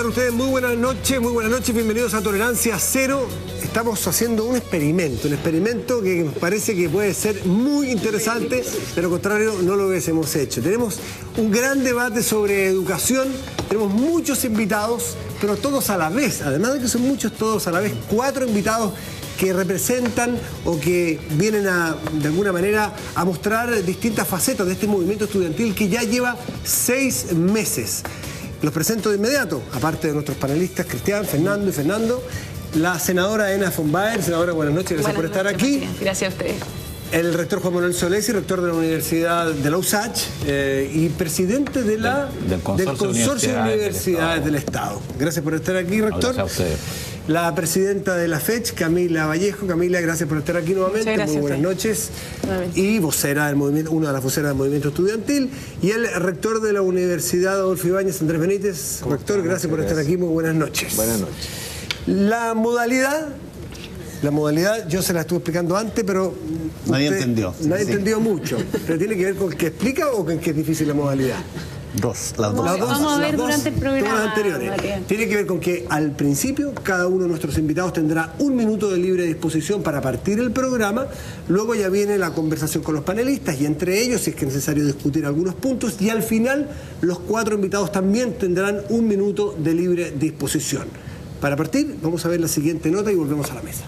están ustedes? Muy buenas noches, bienvenidos a Tolerancia Cero. Estamos haciendo un experimento que nos parece que puede ser muy interesante, de lo contrario no lo hubiésemos hecho. Tenemos un gran debate sobre educación, tenemos muchos invitados, pero todos a la vez, además de que son muchos todos a la vez, 4 invitados que representan o que vienen de alguna manera a mostrar distintas facetas de este movimiento estudiantil que ya lleva 6 meses. Los presento de inmediato, aparte de nuestros panelistas Cristian, Fernando y Fernando, la senadora Ena von Baer. Senadora, buenas noches, gracias por estar aquí. Gracias a ustedes. El rector Juan Manuel Solesi, rector de la Universidad de la USACH y presidente de del Consorcio de Universidades del Estado. Gracias por estar aquí, rector. Gracias a ustedes. La presidenta de la FECH, Camila Vallejo. Camila, gracias por estar aquí nuevamente. Muy buenas noches. Y vocera del movimiento, una de las voceras del movimiento estudiantil. Y el rector de la Universidad Adolfo Ibáñez, Andrés Benítez. Rector, gracias por estar aquí. Muy buenas noches. Buenas noches. La modalidad, yo se la estuve explicando antes, pero nadie entendió. Nadie entendió mucho. ¿Pero tiene que ver con que explica o con que es difícil la modalidad? Las dos. Vamos a ver durante el programa. Todas las anteriores. Tiene que ver con que al principio cada uno de nuestros invitados tendrá 1 minuto de libre disposición para partir el programa. Luego ya viene la conversación con los panelistas y entre ellos, si es que es necesario discutir algunos puntos. Y al final, los 4 invitados también tendrán 1 minuto de libre disposición. Para partir, vamos a ver la siguiente nota y volvemos a la mesa.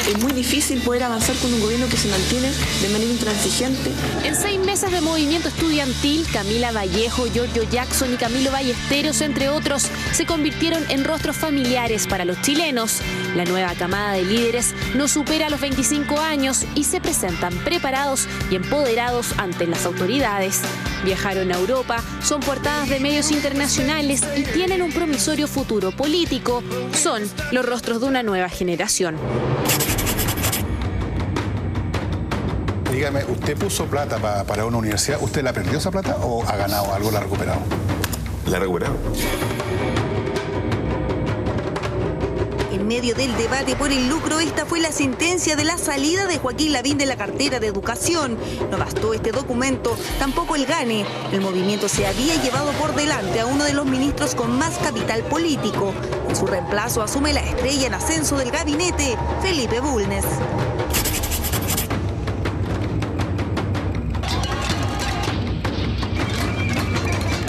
Es muy difícil poder avanzar con un gobierno que se mantiene de manera intransigente. En 6 meses de movimiento estudiantil, Camila Vallejo, Giorgio Jackson y Camilo Ballesteros, entre otros, se convirtieron en rostros familiares para los chilenos. La nueva camada de líderes no supera los 25 años y se presentan preparados y empoderados ante las autoridades. Viajaron a Europa, son portadas de medios internacionales y tienen un promisorio futuro político. Son los rostros de una nueva generación. Dígame, ¿usted puso plata para una universidad? ¿Usted la perdió esa plata o ha ganado algo, la ha recuperado? La ha recuperado. En medio del debate por el lucro, esta fue la sentencia de la salida de Joaquín Lavín de la cartera de Educación. No bastó este documento, tampoco el gane. El movimiento se había llevado por delante a uno de los ministros con más capital político. En su reemplazo asume la estrella en ascenso del gabinete, Felipe Bulnes.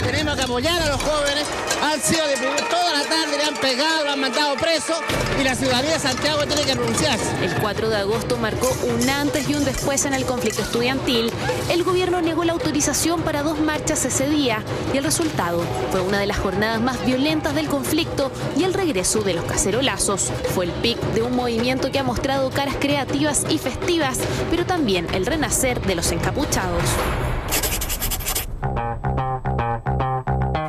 Tenemos que apoyar a los jóvenes. Han sido toda la tarde, le han pegado, lo han mandado preso y la ciudadanía de Santiago tiene que pronunciarse. El 4 de agosto marcó un antes y un después en el conflicto estudiantil. El gobierno negó la autorización para 2 marchas ese día y el resultado fue una de las jornadas más violentas del conflicto y el regreso de los cacerolazos. Fue el pic de un movimiento que ha mostrado caras creativas y festivas, pero también el renacer de los encapuchados.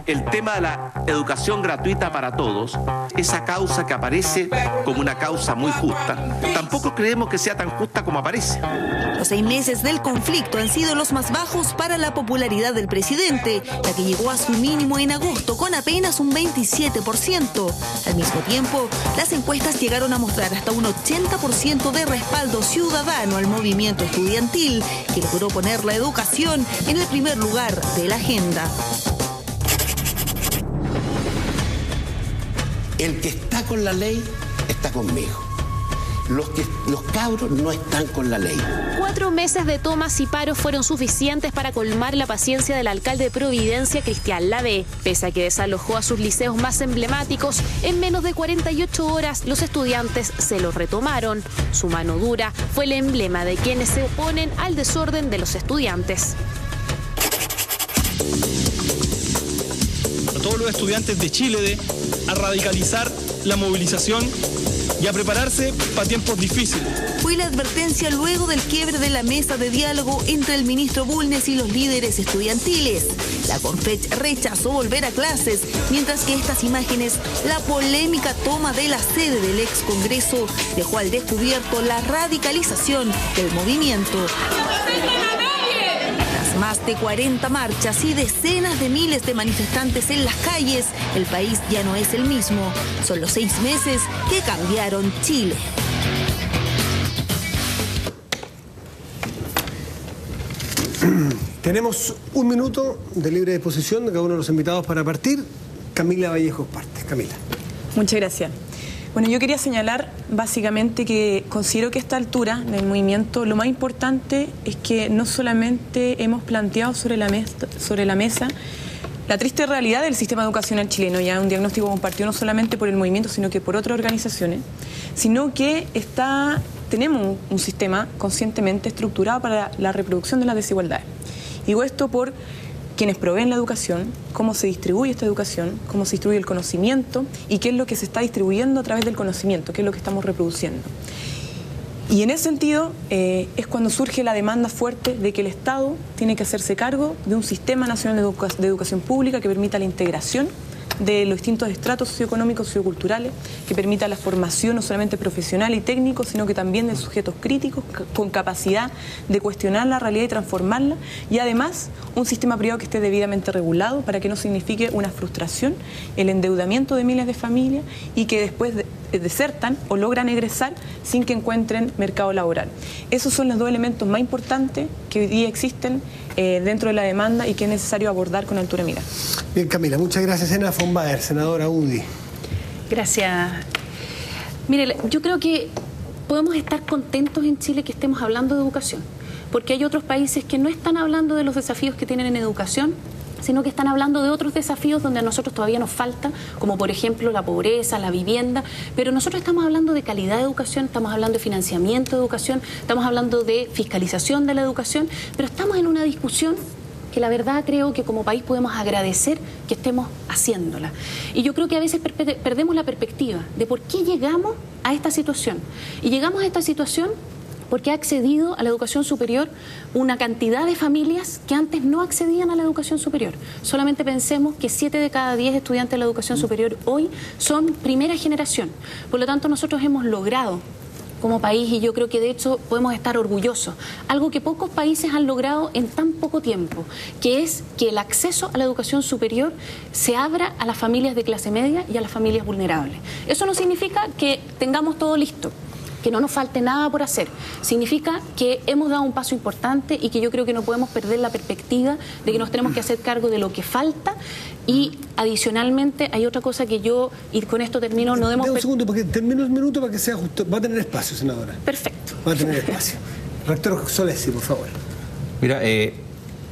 El tema de la educación gratuita para todos, esa causa que aparece como una causa muy justa, tampoco creemos que sea tan justa como aparece. Los 6 meses del conflicto han sido los más bajos para la popularidad del presidente, la que llegó a su mínimo en agosto con apenas un 27%. Al mismo tiempo, las encuestas llegaron a mostrar hasta un 80% de respaldo ciudadano al movimiento estudiantil, que logró poner la educación en el primer lugar de la agenda. El que está con la ley está conmigo. Los cabros no están con la ley. 4 meses de tomas y paros fueron suficientes para colmar la paciencia del alcalde de Providencia, Cristian Lavé. Pese a que desalojó a sus liceos más emblemáticos, en menos de 48 horas los estudiantes se los retomaron. Su mano dura fue el emblema de quienes se oponen al desorden de los estudiantes. A todos los estudiantes de Chile a radicalizar la movilización y a prepararse para tiempos difíciles. Fue la advertencia luego del quiebre de la mesa de diálogo entre el ministro Bulnes y los líderes estudiantiles. La Confech rechazó volver a clases, mientras que estas imágenes, la polémica toma de la sede del ex Congreso, dejó al descubierto la radicalización del movimiento. Tras más de 40 marchas y decenas de miles de manifestantes en las calles, el país ya no es el mismo. Son los 6 meses que cambiaron Chile. Tenemos 1 minuto de libre disposición de cada uno de los invitados para partir. Camila Vallejo parte. Camila. Muchas gracias. Bueno, yo quería señalar básicamente que considero que a esta altura del movimiento lo más importante es que no solamente hemos planteado sobre la mesa la triste realidad del sistema educacional chileno, ya un diagnóstico compartido no solamente por el movimiento, sino que por otras organizaciones, sino que tenemos un sistema conscientemente estructurado para la reproducción de las desigualdades. Digo esto por quienes proveen la educación, cómo se distribuye esta educación, cómo se distribuye el conocimiento y qué es lo que se está distribuyendo a través del conocimiento, qué es lo que estamos reproduciendo. Y en ese sentido es cuando surge la demanda fuerte de que el Estado tiene que hacerse cargo de un sistema nacional de educación pública que permita la integración de los distintos estratos socioeconómicos, socioculturales, que permita la formación no solamente profesional y técnico, sino que también de sujetos críticos con capacidad de cuestionar la realidad y transformarla, y además un sistema privado que esté debidamente regulado para que no signifique una frustración, el endeudamiento de miles de familias y que después desertan o logran egresar sin que encuentren mercado laboral. Esos son los 2 elementos más importantes que hoy día existen dentro de la demanda y que es necesario abordar con altura de mira. Bien, Camila, muchas gracias. Ena von Baer, senadora UDI. Gracias. Mire, yo creo que podemos estar contentos en Chile que estemos hablando de educación, porque hay otros países que no están hablando de los desafíos que tienen en educación, sino que están hablando de otros desafíos donde a nosotros todavía nos falta, como por ejemplo la pobreza, la vivienda, pero nosotros estamos hablando de calidad de educación, estamos hablando de financiamiento de educación, estamos hablando de fiscalización de la educación, pero estamos en una discusión que la verdad creo que como país podemos agradecer que estemos haciéndola. Y yo creo que a veces perdemos la perspectiva de por qué llegamos a esta situación. Y llegamos a esta situación porque ha accedido a la educación superior una cantidad de familias que antes no accedían a la educación superior. Solamente pensemos que 7 de cada 10 estudiantes de la educación superior hoy son primera generación. Por lo tanto, nosotros hemos logrado como país, y yo creo que de hecho podemos estar orgullosos, algo que pocos países han logrado en tan poco tiempo, que es que el acceso a la educación superior se abra a las familias de clase media y a las familias vulnerables. Eso no significa que tengamos todo listo, que no nos falte nada por hacer. Significa que hemos dado un paso importante y que yo creo que no podemos perder la perspectiva de que nos tenemos que hacer cargo de lo que falta. Y adicionalmente hay otra cosa que yo, y con esto termino, no debemos... Un segundo, porque termino el minuto para que sea justo. Va a tener espacio, senadora. Perfecto. Va a tener espacio. Rector Solesi, por favor. Mira,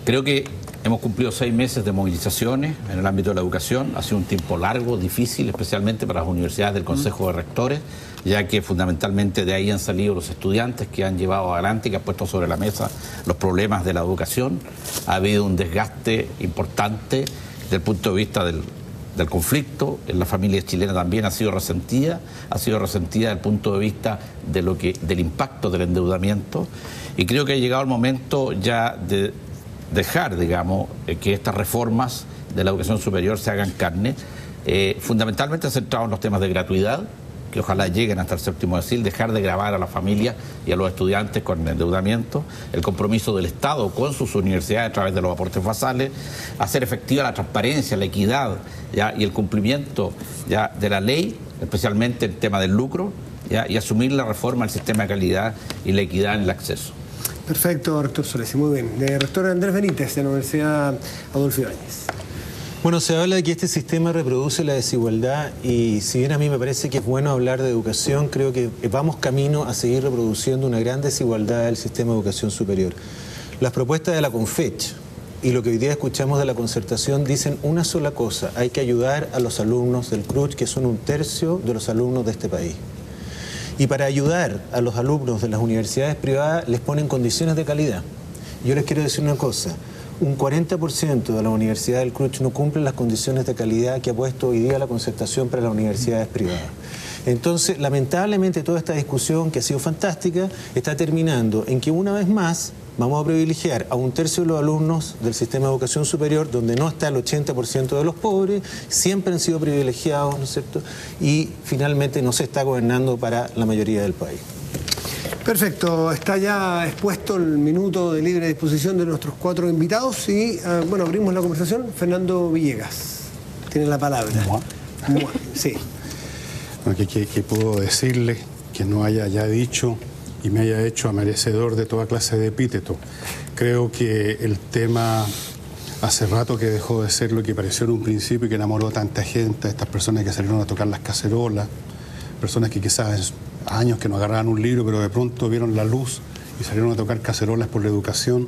creo que hemos cumplido 6 meses de movilizaciones en el ámbito de la educación. Ha sido un tiempo largo, difícil, especialmente para las universidades del Consejo de Rectores, ya que fundamentalmente de ahí han salido los estudiantes que han llevado adelante y que han puesto sobre la mesa los problemas de la educación. Ha habido un desgaste importante desde el punto de vista del conflicto. En las familias chilenas también ha sido resentida desde el punto de vista del impacto del endeudamiento. Y creo que ha llegado el momento ya de dejar, digamos, que estas reformas de la educación superior se hagan carne, fundamentalmente centrados en los temas de gratuidad, que ojalá lleguen hasta el séptimo decil, dejar de gravar a las familias y a los estudiantes con endeudamiento, el compromiso del Estado con sus universidades a través de los aportes basales, hacer efectiva la transparencia, la equidad, ¿ya? Y el cumplimiento, ¿ya?, de la ley, especialmente el tema del lucro, ¿ya?, y asumir la reforma del sistema de calidad y la equidad en el acceso. Perfecto, rector Solesi, muy bien. Rector Andrés Benítez, de la Universidad Adolfo Ibáñez. Bueno, se habla de que este sistema reproduce la desigualdad y si bien a mí me parece que es bueno hablar de educación, creo que vamos camino a seguir reproduciendo una gran desigualdad del sistema de educación superior. Las propuestas de la CONFECH y lo que hoy día escuchamos de la concertación dicen una sola cosa: hay que ayudar a los alumnos del CRUCH, que son 1/3 de los alumnos de este país. Y para ayudar a los alumnos de las universidades privadas les ponen condiciones de calidad. Yo les quiero decir una cosa: un 40% de la Universidad del CRUCH no cumple las condiciones de calidad que ha puesto hoy día la concertación para las universidades privadas. Entonces, lamentablemente, toda esta discusión, que ha sido fantástica, está terminando en que una vez más vamos a privilegiar a 1/3 de los alumnos del sistema de educación superior, donde no está el 80% de los pobres, siempre han sido privilegiados, ¿no es cierto? Y finalmente no se está gobernando para la mayoría del país. Perfecto, está ya expuesto el minuto de libre disposición de nuestros 4 invitados y, bueno, abrimos la conversación. Fernando Villegas tiene la palabra. Sí. Bueno, ¿qué puedo decirle que no haya ya dicho y me haya hecho merecedor de toda clase de epíteto? Creo que el tema hace rato que dejó de ser lo que pareció en un principio y que enamoró a tanta gente, a estas personas que salieron a tocar las cacerolas, personas que quizás años que no agarraban un libro, pero de pronto vieron la luz y salieron a tocar cacerolas por la educación,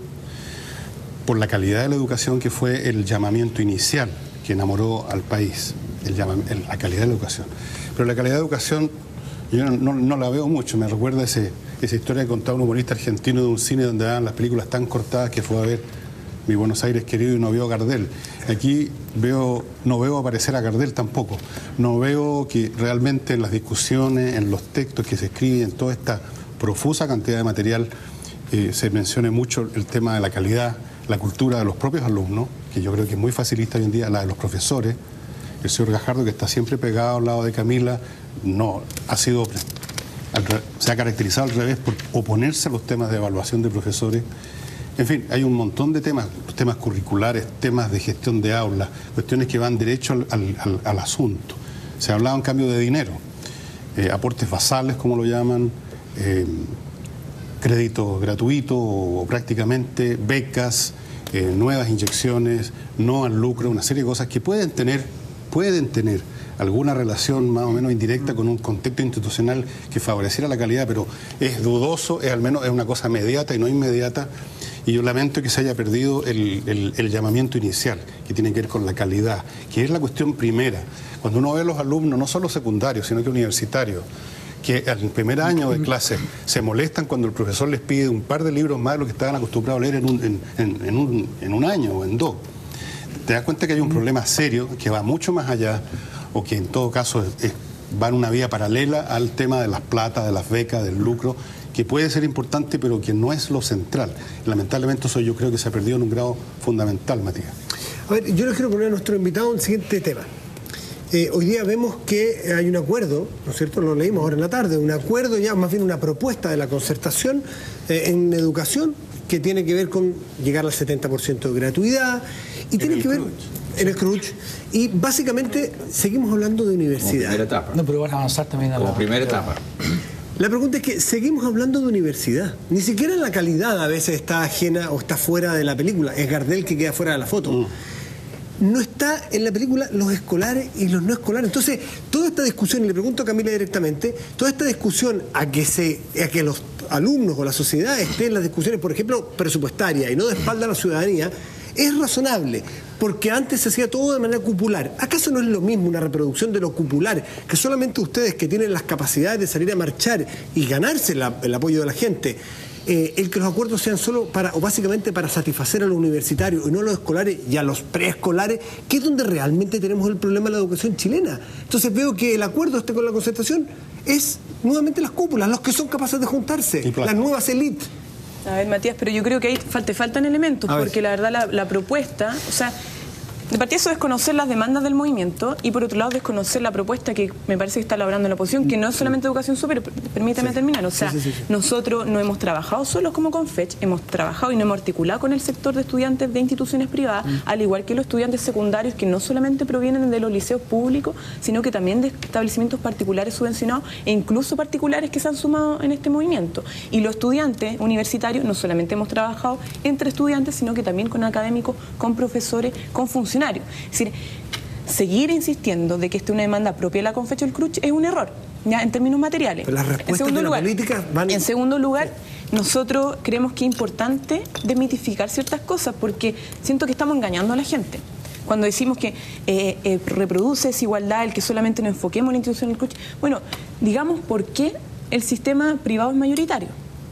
por la calidad de la educación, que fue el llamamiento inicial que enamoró al país, la calidad de la educación. Pero la calidad de educación yo no la veo mucho. Me recuerda esa historia que contaba un humorista argentino de un cine donde daban las películas tan cortadas que fue a ver Mi Buenos Aires querido y no vio a Gardel. Aquí no veo aparecer a Gardel tampoco. No veo que realmente en las discusiones, en los textos que se escriben, en toda esta profusa cantidad de material, se mencione mucho el tema de la calidad, la cultura de los propios alumnos, que yo creo que es muy facilista hoy en día, la de los profesores. El señor Gajardo, que está siempre pegado al lado de Camila, se ha caracterizado al revés por oponerse a los temas de evaluación de profesores. En fin, hay un montón de temas curriculares, temas de gestión de aulas, cuestiones que van derecho al asunto. Se hablaba en cambio de dinero, aportes basales, como lo llaman, créditos gratuitos o prácticamente, becas, nuevas inyecciones, no al lucro, una serie de cosas que pueden tener alguna relación más o menos indirecta con un contexto institucional que favoreciera la calidad, pero es dudoso, al menos es una cosa mediata y no inmediata. Y yo lamento que se haya perdido el llamamiento inicial, que tiene que ver con la calidad, que es la cuestión primera. Cuando uno ve a los alumnos, no solo secundarios, sino que universitarios, que en el primer año de clase se molestan cuando el profesor les pide un par de libros más de lo que estaban acostumbrados a leer en un año o en 2. Te das cuenta que hay un problema serio que va mucho más allá, o que en todo caso va en una vía paralela al tema de las plata, de las becas, del lucro, que puede ser importante, pero que no es lo central. Lamentablemente eso yo creo que se ha perdido en un grado fundamental, Matías. A ver, yo les quiero poner a nuestro invitado un siguiente tema. Hoy día vemos que hay un acuerdo, ¿no es cierto? Lo leímos ahora en la tarde, un acuerdo, ya más bien una propuesta de la concertación en educación, que tiene que ver con llegar al 70% de gratuidad y tiene que ver en el crunch. Y básicamente seguimos hablando de universidad. Como primera etapa. No, pero van a avanzar también a la primera etapa. La pregunta es que seguimos hablando de universidad. Ni siquiera la calidad a veces está ajena o está fuera de la película. Es Gardel que queda fuera de la foto. No está en la película los escolares y los no escolares. Entonces, toda esta discusión, y le pregunto a Camila directamente, toda esta discusión a que los alumnos o la sociedad estén en las discusiones, por ejemplo, presupuestarias y no de espalda a la ciudadanía, es razonable, porque antes se hacía todo de manera cupular. ¿Acaso no es lo mismo una reproducción de lo cupular, que solamente ustedes que tienen las capacidades de salir a marchar y ganarse el apoyo de la gente, el que los acuerdos sean solo o básicamente para satisfacer a los universitarios y no a los escolares y a los preescolares, que es donde realmente tenemos el problema de la educación chilena? Entonces veo que el acuerdo con la concertación es nuevamente las cúpulas, los que son capaces de juntarse, las nuevas élites. A ver, Matías, pero yo creo que ahí te faltan elementos, porque la verdad la propuesta, o sea, de partida eso es desconocer las demandas del movimiento y por otro lado desconocer la propuesta que me parece que está elaborando la oposición, que no es solamente educación superior, permítame terminar, o sea, nosotros no hemos trabajado solos como Confech, hemos trabajado y no hemos articulado con el sector de estudiantes de instituciones privadas, al igual que los estudiantes secundarios que no solamente provienen de los liceos públicos, sino que también de establecimientos particulares subvencionados e incluso particulares que se han sumado en este movimiento. Y los estudiantes universitarios no solamente hemos trabajado entre estudiantes, sino que también con académicos, con profesores, con funcionarios. Es decir, seguir insistiendo de que esta es una demanda propia de la Confech o el CRUCH es un error, ya en términos materiales. Pero las respuestas de la política van... En segundo lugar, nosotros creemos que es importante desmitificar ciertas cosas porque siento que estamos engañando a la gente. Cuando decimos que reproduce desigualdad el que solamente nos enfoquemos en la institución del CRUCH, bueno, digamos por qué el sistema privado es mayoritario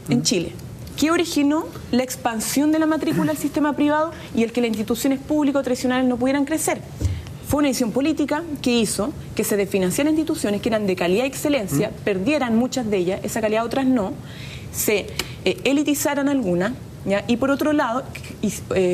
en Chile. ¿Qué originó la expansión de la matrícula al sistema privado y el que las instituciones públicas o tradicionales no pudieran crecer? Fue una decisión política que hizo que se desfinanciaran instituciones que eran de calidad y excelencia, perdieran muchas de ellas, esa calidad otras no, se elitizaran algunas, ¿ya? Y por otro lado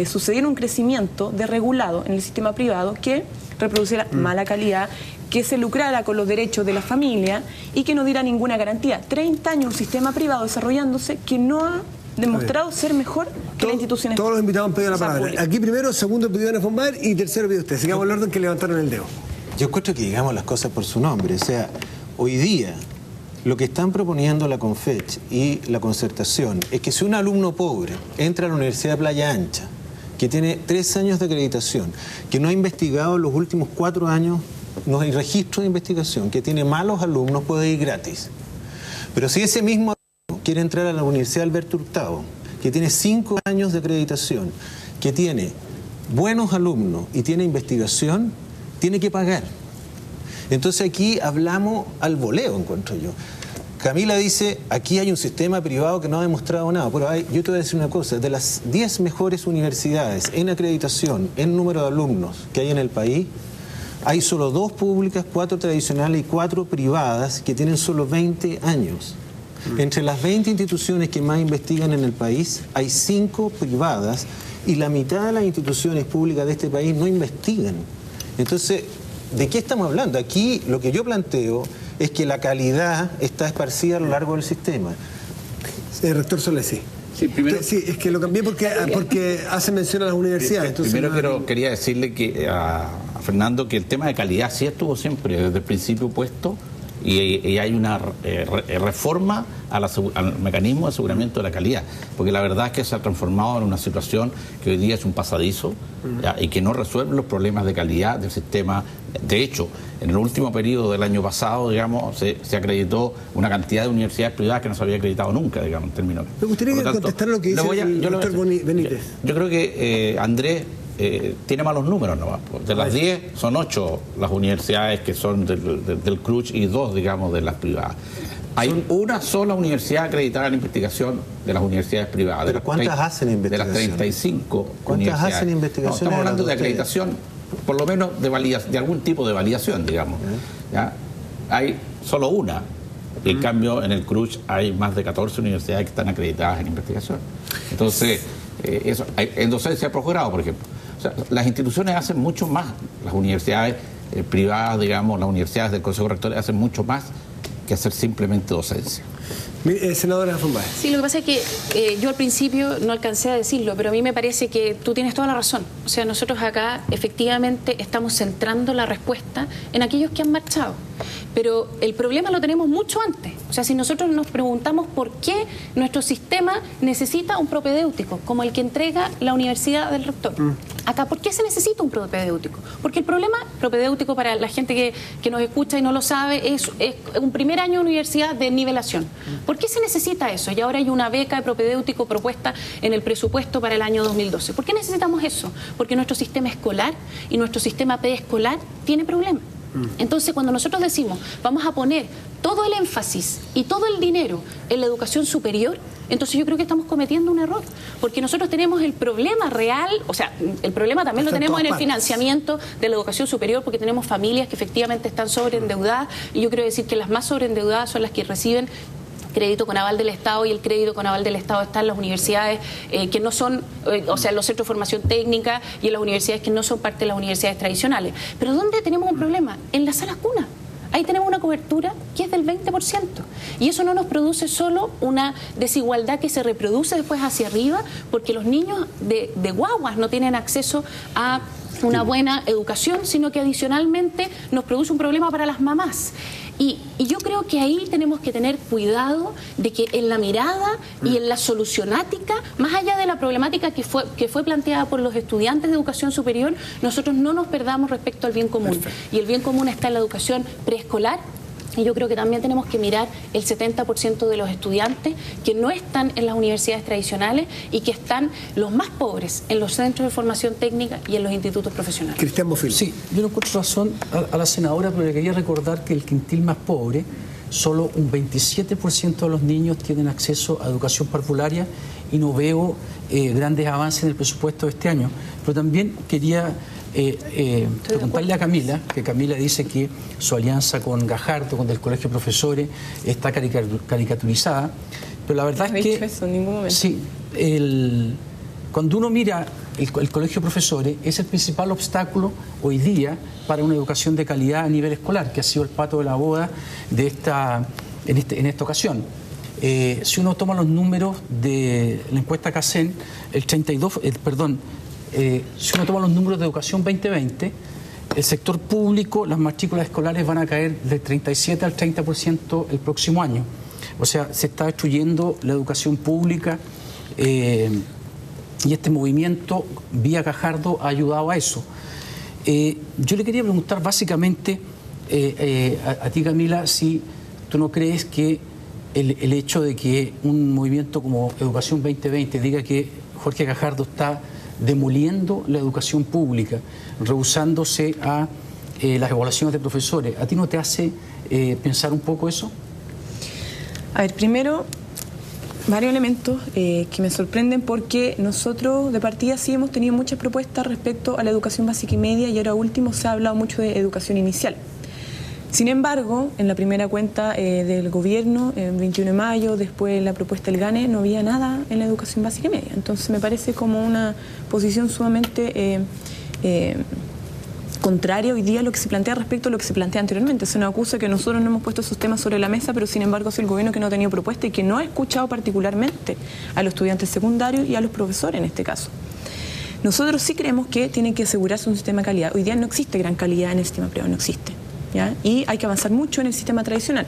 sucediera un crecimiento desregulado en el sistema privado que reproduciera mala calidad, que se lucrara con los derechos de la familia y que no diera ninguna garantía. 30 años un sistema privado desarrollándose que no ha demostrado ser mejor que las instituciones. Todos los invitados han pedido la palabra. públicas. Aquí primero, segundo pidió Ana Fombal y tercero pidió usted. Sigamos el orden que levantaron el dedo. Yo encuentro que digamos las cosas por su nombre. O sea, hoy día lo que están proponiendo la CONFECH y la Concertación es que si un alumno pobre entra a la Universidad de Playa Ancha, que tiene 3 años de acreditación, que no ha investigado en los últimos 4 años, no hay registro de investigación, que tiene malos alumnos, puede ir gratis. Pero si ese mismo alumno quiere entrar a la Universidad Alberto Hurtado, que tiene 5 años de acreditación, que tiene buenos alumnos y tiene investigación, tiene que pagar. Entonces aquí hablamos al voleo, encuentro yo. Camila dice, aquí hay un sistema privado que no ha demostrado nada. Pero yo te voy a decir una cosa, de las 10 mejores universidades en acreditación, en número de alumnos que hay en el país, hay solo 2 públicas, 4 tradicionales y 4 privadas que tienen solo 20 años. Entre las 20 instituciones que más investigan en el país, hay 5 privadas y la mitad de las instituciones públicas de este país no investigan. Entonces, ¿de qué estamos hablando? Aquí lo que yo planteo es que la calidad está esparcida a lo largo del sistema. Rector Solesi. Sí, primero, sí, es que lo cambié porque hace mención a las universidades. Entonces primero quería decirle que a Fernando que el tema de calidad sí estuvo siempre desde el principio puesto y hay una reforma al mecanismo de aseguramiento de la calidad, porque la verdad es que se ha transformado en una situación que hoy día es un pasadizo y que no resuelve los problemas de calidad del sistema. De hecho, en el último periodo del año pasado, digamos, se acreditó una cantidad de universidades privadas que no se había acreditado nunca, digamos, en términos. Me gustaría contestar lo que dice el doctor Benítez. Yo creo que Andrés tiene malos números, ¿no? De las 10 son 8 las universidades que son del CRUCH y 2, digamos, de las privadas. Hay una sola universidad acreditada en investigación de las universidades privadas. ¿Pero cuántas hacen investigación? De las 35 ¿Cuántas hacen investigación? No, estamos hablando de acreditación, por lo menos de algún tipo de validación, digamos. ¿Ya? Hay solo una. En cambio, en el CRUCH hay más de 14 universidades que están acreditadas en investigación. Entonces, eso, en docencia de posgrado, por ejemplo. O sea, las instituciones hacen mucho más, las universidades privadas, digamos, las universidades del Consejo Rector hacen mucho más que hacer simplemente docencia. Senadora Fombal. Sí, lo que pasa es que yo al principio no alcancé a decirlo, pero a mí me parece que tú tienes toda la razón. O sea, nosotros acá efectivamente estamos centrando la respuesta en aquellos que han marchado. Pero el problema lo tenemos mucho antes. O sea, si nosotros nos preguntamos por qué nuestro sistema necesita un propedéutico, como el que entrega la Universidad del Rector. Acá, ¿por qué se necesita un propedéutico? Porque el problema propedéutico, para la gente que nos escucha y no lo sabe, es un primer año de universidad de nivelación. ¿Por qué se necesita eso? Y ahora hay una beca de propedéutico propuesta en el presupuesto para el año 2012. ¿Por qué necesitamos eso? Porque nuestro sistema escolar y nuestro sistema preescolar tiene problemas. Entonces, cuando nosotros decimos vamos a poner todo el énfasis y todo el dinero en la educación superior, entonces yo creo que estamos cometiendo un error, porque nosotros tenemos el problema real, o sea, el problema también lo tenemos en el financiamiento de la educación superior, porque tenemos familias que efectivamente están sobreendeudadas, y yo quiero decir que las más sobreendeudadas son las que reciben crédito con aval del Estado, y el crédito con aval del Estado está en las universidades que no son, o sea, en los centros de formación técnica y en las universidades que no son parte de las universidades tradicionales. Pero ¿dónde tenemos un problema? En las salas cunas. Ahí tenemos una cobertura que es del 20%. Y eso no nos produce solo una desigualdad que se reproduce después hacia arriba, porque los niños de guaguas no tienen acceso a una buena educación, sino que adicionalmente nos produce un problema para las mamás. Y yo creo que ahí tenemos que tener cuidado de que en la mirada y en la solucionática, más allá de la problemática que fue planteada por los estudiantes de educación superior, nosotros no nos perdamos respecto al bien común. Y el bien común está en la educación preescolar. Y yo creo que también tenemos que mirar el 70% de los estudiantes que no están en las universidades tradicionales y que están los más pobres en los centros de formación técnica y en los institutos profesionales. Cristian Bofill. Sí, yo le encuentro razón a la senadora, pero le quería recordar que el quintil más pobre, solo un 27% de los niños tienen acceso a educación parvularia, y no veo grandes avances en el presupuesto de este año. Pero también quería preguntarle a Camila, que Camila dice que su alianza con Gajardo, con el Colegio de Profesores, está caricaturizada, pero la verdad es que eso en ningún momento. sí, Cuando uno mira el Colegio de Profesores, es el principal obstáculo hoy día para una educación de calidad a nivel escolar, que ha sido el pato de la boda de en esta ocasión. Si uno toma los números de la encuesta CACEN, si uno toma los números de educación 2020, el sector público, las matrículas escolares van a caer del 37 al 30% el próximo año. O sea, se está destruyendo la educación pública y este movimiento vía Gajardo ha ayudado a eso. Yo le quería preguntar básicamente a ti, Camila, si tú no crees que el hecho de que un movimiento como Educación 2020 diga que Jorge Gajardo está demoliendo la educación pública, rehusándose a las evaluaciones de profesores, ¿a ti no te hace pensar un poco eso? A ver, primero, varios elementos que me sorprenden porque nosotros de partida sí hemos tenido muchas propuestas respecto a la educación básica y media y ahora último se ha hablado mucho de educación inicial. Sin embargo, en la primera cuenta del gobierno, el 21 de mayo, después la propuesta del GANE, no había nada en la educación básica y media. Entonces me parece como una posición sumamente contraria hoy día a lo que se plantea respecto a lo que se plantea anteriormente. Se nos acusa que nosotros no hemos puesto esos temas sobre la mesa, pero sin embargo es el gobierno que no ha tenido propuesta y que no ha escuchado particularmente a los estudiantes secundarios y a los profesores en este caso. Nosotros sí creemos que tiene que asegurarse un sistema de calidad. Hoy día no existe gran calidad en el sistema privado, no existe. ¿Ya? Y hay que avanzar mucho en el sistema tradicional.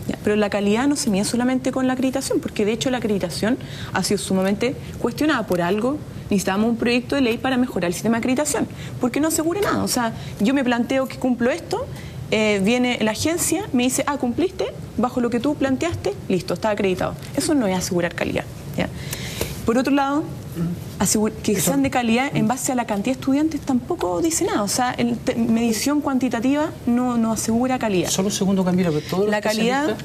¿Ya? Pero la calidad no se mide solamente con la acreditación, porque de hecho la acreditación ha sido sumamente cuestionada por algo. Necesitábamos un proyecto de ley para mejorar el sistema de acreditación, porque no asegura nada. O sea, yo me planteo que cumplo esto, viene la agencia, me dice, cumpliste, bajo lo que tú planteaste, listo, está acreditado. Eso no es asegurar calidad. ¿Ya? Por otro lado, que sean de calidad en base a la cantidad de estudiantes tampoco dice nada. O sea, medición cuantitativa no asegura calidad. Solo un segundo, Camila, pero todos la calidad,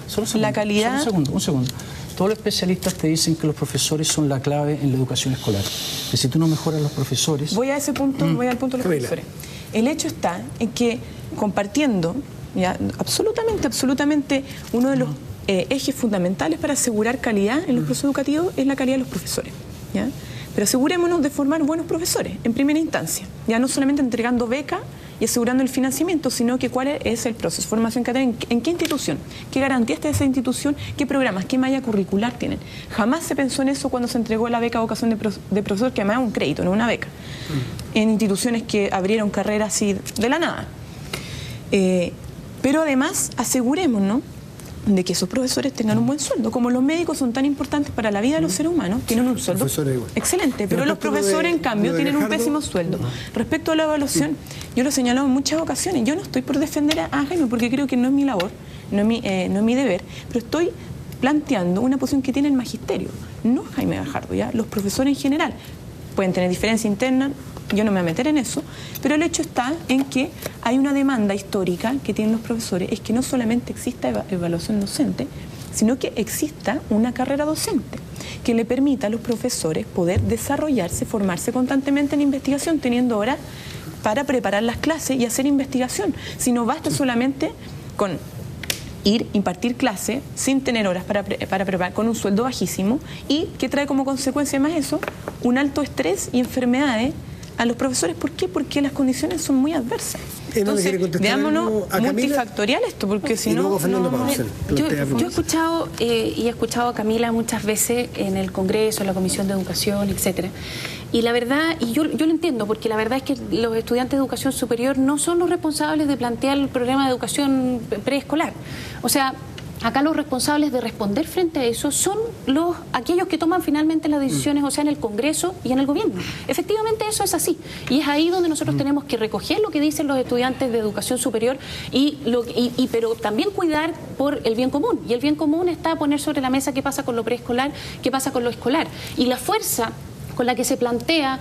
un segundo. Todos los especialistas te dicen que los profesores son la clave en la educación escolar. Que si tú no mejoras los profesores... Voy a ese punto, voy al punto de los profesores. El hecho está en que compartiendo, ya, absolutamente uno de los ejes fundamentales para asegurar calidad en los procesos educativos es la calidad de los profesores. ¿Ya? Pero asegurémonos de formar buenos profesores en primera instancia, ya no solamente entregando becas y asegurando el financiamiento, sino que cuál es el proceso de formación que tienen, en qué institución, qué garantía está esa institución, qué programas, qué malla curricular tienen. Jamás se pensó en eso cuando se entregó la beca de vocación de profesor, que además es un crédito, no una beca, en instituciones que abrieron carreras así de la nada. Pero además asegurémonos de que esos profesores tengan un buen sueldo. Como los médicos son tan importantes para la vida de los seres humanos, tienen un sueldo excelente, pero los profesores, en cambio, tienen un pésimo sueldo. Respecto a la evaluación, yo lo he señalado en muchas ocasiones, yo no estoy por defender a Jaime porque creo que no es mi labor, no es mi deber, pero estoy planteando una posición que tiene el magisterio, no Jaime Gajardo, ¿ya? Los profesores en general pueden tener diferencia interna, yo no me voy a meter en eso, pero el hecho está en que hay una demanda histórica que tienen los profesores, es que no solamente exista evaluación docente, sino que exista una carrera docente que le permita a los profesores poder desarrollarse, formarse constantemente en investigación, teniendo horas para preparar las clases y hacer investigación. Si no basta solamente con impartir clase sin tener horas para preparar, con un sueldo bajísimo, y que trae como consecuencia más eso, un alto estrés y enfermedades a los profesores. ¿Por qué? Porque las condiciones son muy adversas. Entonces, veámonos multifactorial esto, porque si no... Yo he escuchado y he escuchado a Camila muchas veces en el Congreso, en la Comisión de Educación, etcétera. Y la verdad, y yo lo entiendo, porque la verdad es que los estudiantes de educación superior no son los responsables de plantear el problema de educación preescolar. O sea, acá los responsables de responder frente a eso son aquellos que toman finalmente las decisiones, o sea, en el Congreso y en el gobierno. Efectivamente eso es así. Y es ahí donde nosotros tenemos que recoger lo que dicen los estudiantes de educación superior, pero también cuidar por el bien común. Y el bien común está a poner sobre la mesa qué pasa con lo preescolar, qué pasa con lo escolar. Y la fuerza con la que se plantea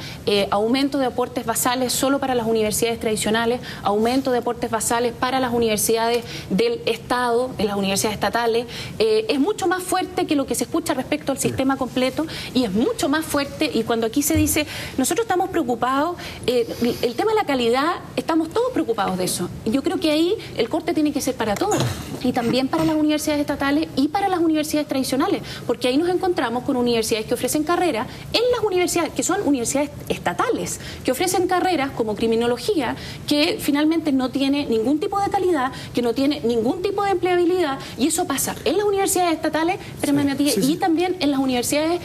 aumento de aportes basales solo para las universidades tradicionales, aumento de aportes basales para las universidades del Estado, en las universidades estatales, es mucho más fuerte que lo que se escucha respecto al sistema completo, y es mucho más fuerte. Y cuando aquí se dice, nosotros estamos preocupados, el tema de la calidad, estamos todos preocupados de eso. Y yo creo que ahí el corte tiene que ser para todos, y también para las universidades estatales y para las universidades tradicionales, porque ahí nos encontramos con universidades que ofrecen carreras en las universidades universidades, que son universidades estatales, que ofrecen carreras como criminología, que finalmente no tiene ningún tipo de calidad, que no tiene ningún tipo de empleabilidad, y eso pasa en las universidades estatales, y también en las universidades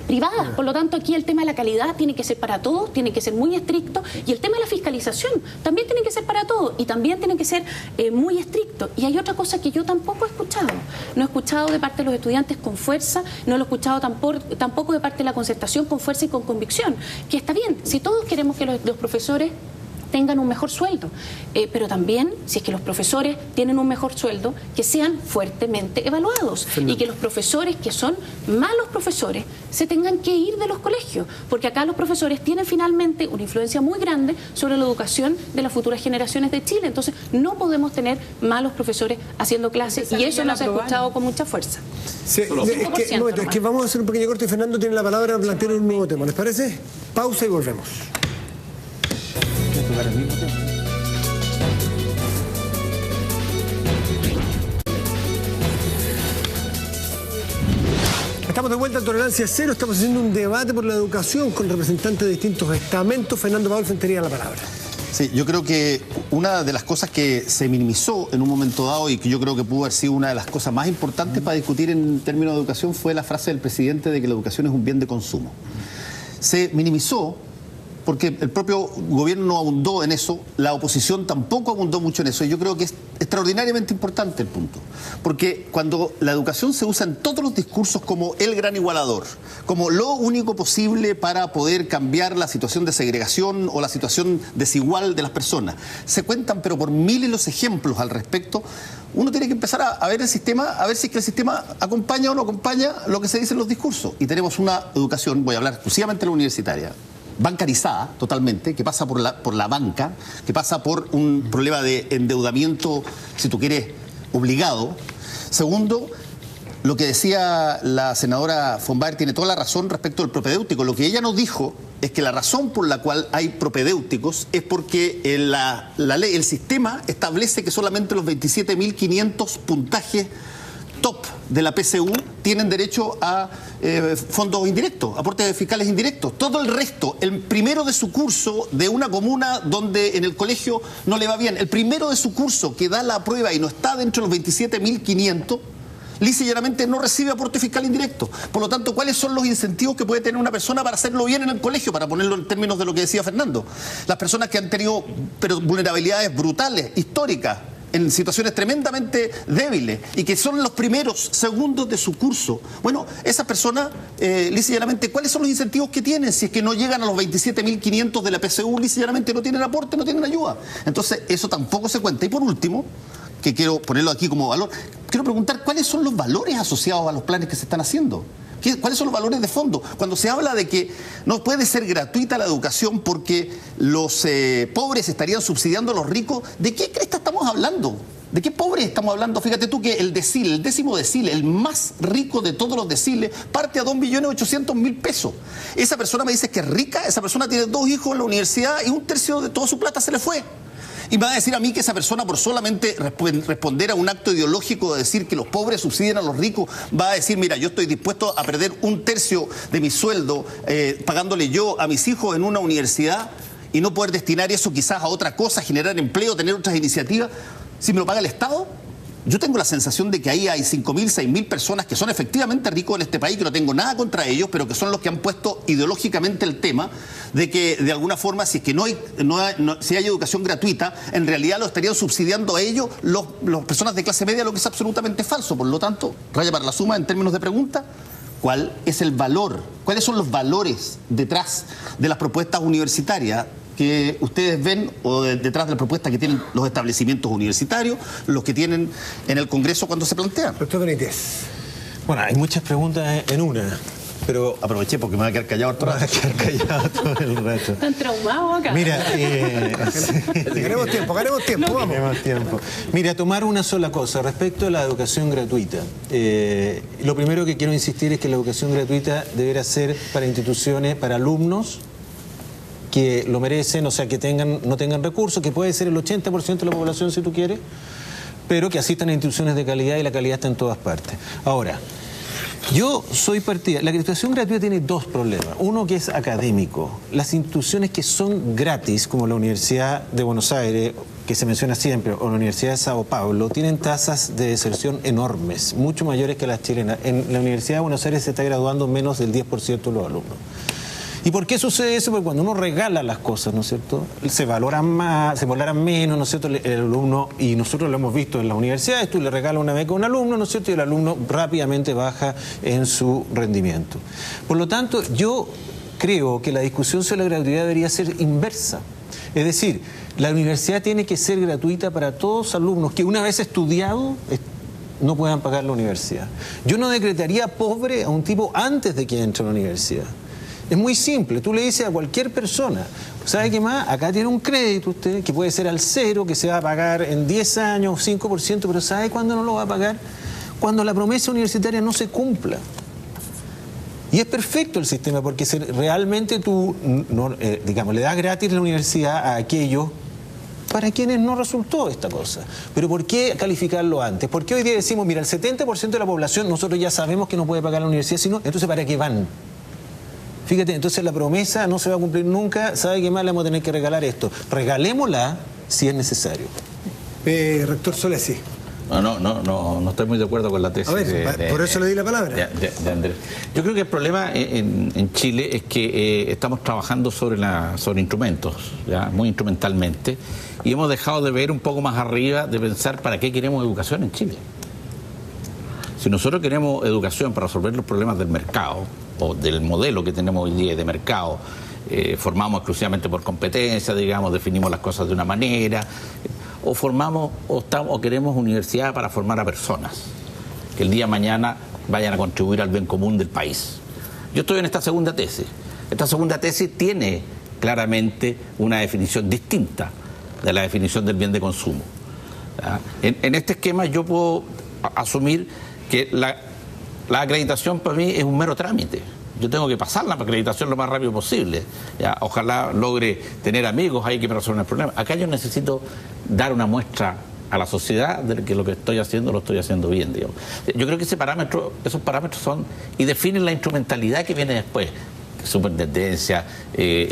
privadas. Por lo tanto, aquí el tema de la calidad tiene que ser para todos, tiene que ser muy estricto, y el tema de la fiscalización también tiene que ser para todos y también tiene que ser muy estricto. Y hay otra cosa que yo tampoco he escuchado. No he escuchado de parte de los estudiantes con fuerza, no lo he escuchado tampoco de parte de la concertación con fuerza y con convicción, que está bien, si todos queremos que los profesores tengan un mejor sueldo, pero también, si es que los profesores tienen un mejor sueldo, que sean fuertemente evaluados y que los profesores que son malos profesores se tengan que ir de los colegios, porque acá los profesores tienen finalmente una influencia muy grande sobre la educación de las futuras generaciones de Chile. Entonces no podemos tener malos profesores haciendo clases, y eso no se ha escuchado con mucha fuerza. Sí, es que vamos a hacer un pequeño corte y Fernando tiene la palabra para plantear un nuevo tema. ¿Les parece? Pausa y volvemos. Al mismo tiempo. Estamos de vuelta en Tolerancia Cero. Estamos haciendo un debate por la educación con representantes de distintos estamentos. Fernando Paulsen tenía la palabra. Sí, yo creo que una de las cosas que se minimizó en un momento dado y que yo creo que pudo haber sido una de las cosas más importantes para discutir en términos de educación fue la frase del presidente de que la educación es un bien de consumo. Se minimizó porque el propio gobierno no abundó en eso, la oposición tampoco abundó mucho en eso, y yo creo que es extraordinariamente importante el punto, porque cuando la educación se usa en todos los discursos como el gran igualador, como lo único posible para poder cambiar la situación de segregación o la situación desigual de las personas, se cuentan pero por miles los ejemplos al respecto. Uno tiene que empezar a ver el sistema, a ver si es que el sistema acompaña o no acompaña lo que se dice en los discursos, y tenemos una educación, voy a hablar exclusivamente de la universitaria, bancarizada totalmente, que pasa por la banca, que pasa por un problema de endeudamiento, si tú quieres, obligado. Segundo, lo que decía la senadora von Baer tiene toda la razón respecto del propedéutico. Lo que ella nos dijo es que la razón por la cual hay propedéuticos es porque la ley, el sistema establece que solamente los 27.500 puntajes top de la PSU tienen derecho a fondos indirectos, aportes fiscales indirectos. Todo el resto, el primero de su curso de una comuna donde en el colegio no le va bien, el primero de su curso que da la prueba y no está dentro de los 27.500, lisa y llanamente no recibe aporte fiscal indirecto. Por lo tanto, ¿cuáles son los incentivos que puede tener una persona para hacerlo bien en el colegio? Para ponerlo en términos de lo que decía Fernando. Las personas que han tenido vulnerabilidades brutales, históricas, en situaciones tremendamente débiles y que son los primeros segundos de su curso. Bueno, esas personas, lisa y llanamente, ¿cuáles son los incentivos que tienen? Si es que no llegan a los 27.500 de la PSU, lisa y llanamente no tienen aporte, no tienen ayuda. Entonces, eso tampoco se cuenta. Y por último, que quiero ponerlo aquí como valor, quiero preguntar cuáles son los valores asociados a los planes que se están haciendo. ¿Cuáles son los valores de fondo? Cuando se habla de que no puede ser gratuita la educación porque los pobres estarían subsidiando a los ricos, ¿de qué cresta estamos hablando? ¿De qué pobres estamos hablando? Fíjate tú que el decile, el 10º decile, el más rico de todos los deciles, parte a 2.800.000 pesos. Esa persona me dice que es rica, esa persona tiene 2 hijos en la universidad y 1/3 de toda su plata se le fue. Y me va a decir a mí que esa persona, por solamente responder a un acto ideológico de decir que los pobres subsidian a los ricos, va a decir, mira, yo estoy dispuesto a perder 1/3 de mi sueldo pagándole yo a mis hijos en una universidad y no poder destinar eso quizás a otra cosa, generar empleo, tener otras iniciativas, si me lo paga el Estado. Yo tengo la sensación de que ahí hay 5.000, 6.000 personas que son efectivamente ricos en este país, que no tengo nada contra ellos, pero que son los que han puesto ideológicamente el tema de que de alguna forma, si es que si hay educación gratuita, en realidad lo estarían subsidiando a ellos las personas de clase media, lo que es absolutamente falso. Por lo tanto, raya para la suma en términos de pregunta, ¿cuál es el valor? ¿Cuáles son los valores detrás de las propuestas universitarias que ustedes ven o detrás de la propuesta que tienen los establecimientos universitarios, los que tienen en el Congreso cuando se plantean? Doctor Benítez. Bueno, hay muchas preguntas en una, pero aproveché porque me voy a quedar callado todo el rato. Están traumados acá. Mira, ganemos tiempo, vamos. Tenemos tiempo. Mira, tomar una sola cosa respecto a la educación gratuita. Lo primero que quiero insistir es que la educación gratuita deberá ser para instituciones, para alumnos que lo merecen, o sea, que no tengan recursos, que puede ser el 80% de la población si tú quieres, pero que asistan a instituciones de calidad, y la calidad está en todas partes. Ahora, Yo soy partidario. La educación gratuita tiene dos problemas. Uno que es académico. Las instituciones que son gratis, como la Universidad de Buenos Aires, que se menciona siempre, o la Universidad de Sao Paulo, tienen tasas de deserción enormes, mucho mayores que las chilenas. En la Universidad de Buenos Aires se está graduando menos del 10% de los alumnos. ¿Y por qué sucede eso? Porque cuando uno regala las cosas, ¿no es cierto?, se valoran más, se valoran menos, ¿no es cierto?, el alumno, y nosotros lo hemos visto en las universidades, tú le regalas una beca a un alumno, ¿no es cierto?, y el alumno rápidamente baja en su rendimiento. Por lo tanto, yo creo que la discusión sobre la gratuidad debería ser inversa. Es decir, la universidad tiene que ser gratuita para todos los alumnos que una vez estudiado no puedan pagar la universidad. Yo no decretaría pobre a un tipo antes de que entre a la universidad. Es muy simple, tú le dices a cualquier persona, ¿sabe qué más? Acá tiene un crédito usted, que puede ser al cero, que se va a pagar en 10 años, 5%, pero ¿sabe cuándo no lo va a pagar? Cuando la promesa universitaria no se cumpla. Y es perfecto el sistema, porque realmente tú, digamos, le das gratis la universidad a aquellos para quienes no resultó esta cosa. Pero ¿por qué calificarlo antes? ¿Por qué hoy día decimos, mira, el 70% de la población nosotros ya sabemos que no puede pagar la universidad, sino, entonces ¿para qué van? Fíjate, entonces la promesa no se va a cumplir nunca. ¿Sabe qué más? Le vamos a tener que regalar esto. Regalémosla si es necesario. Rector Solesi. No estoy muy de acuerdo con la tesis. A ver, por eso le di la palabra. De Andrés. Yo creo que el problema en Chile es que estamos trabajando sobre instrumentos, ¿ya? Muy instrumentalmente, y hemos dejado de ver un poco más arriba, de pensar para qué queremos educación en Chile. Si nosotros queremos educación para resolver los problemas del mercado, o del modelo que tenemos hoy día de mercado, formamos exclusivamente por competencia, digamos, definimos las cosas de una manera, o queremos universidad para formar a personas que el día de mañana vayan a contribuir al bien común del país. Yo estoy en esta segunda tesis. Esta segunda tesis tiene claramente una definición distinta de la definición del bien de consumo. En este esquema yo puedo asumir que la acreditación para mí es un mero trámite. Yo tengo que pasar la acreditación lo más rápido posible. ¿Ya? Ojalá logre tener amigos ahí que me resuelvan el problema. Acá yo necesito dar una muestra a la sociedad de que lo que estoy haciendo lo estoy haciendo bien, digamos. Yo creo que esos parámetros son y definen la instrumentalidad que viene después. Superintendencia,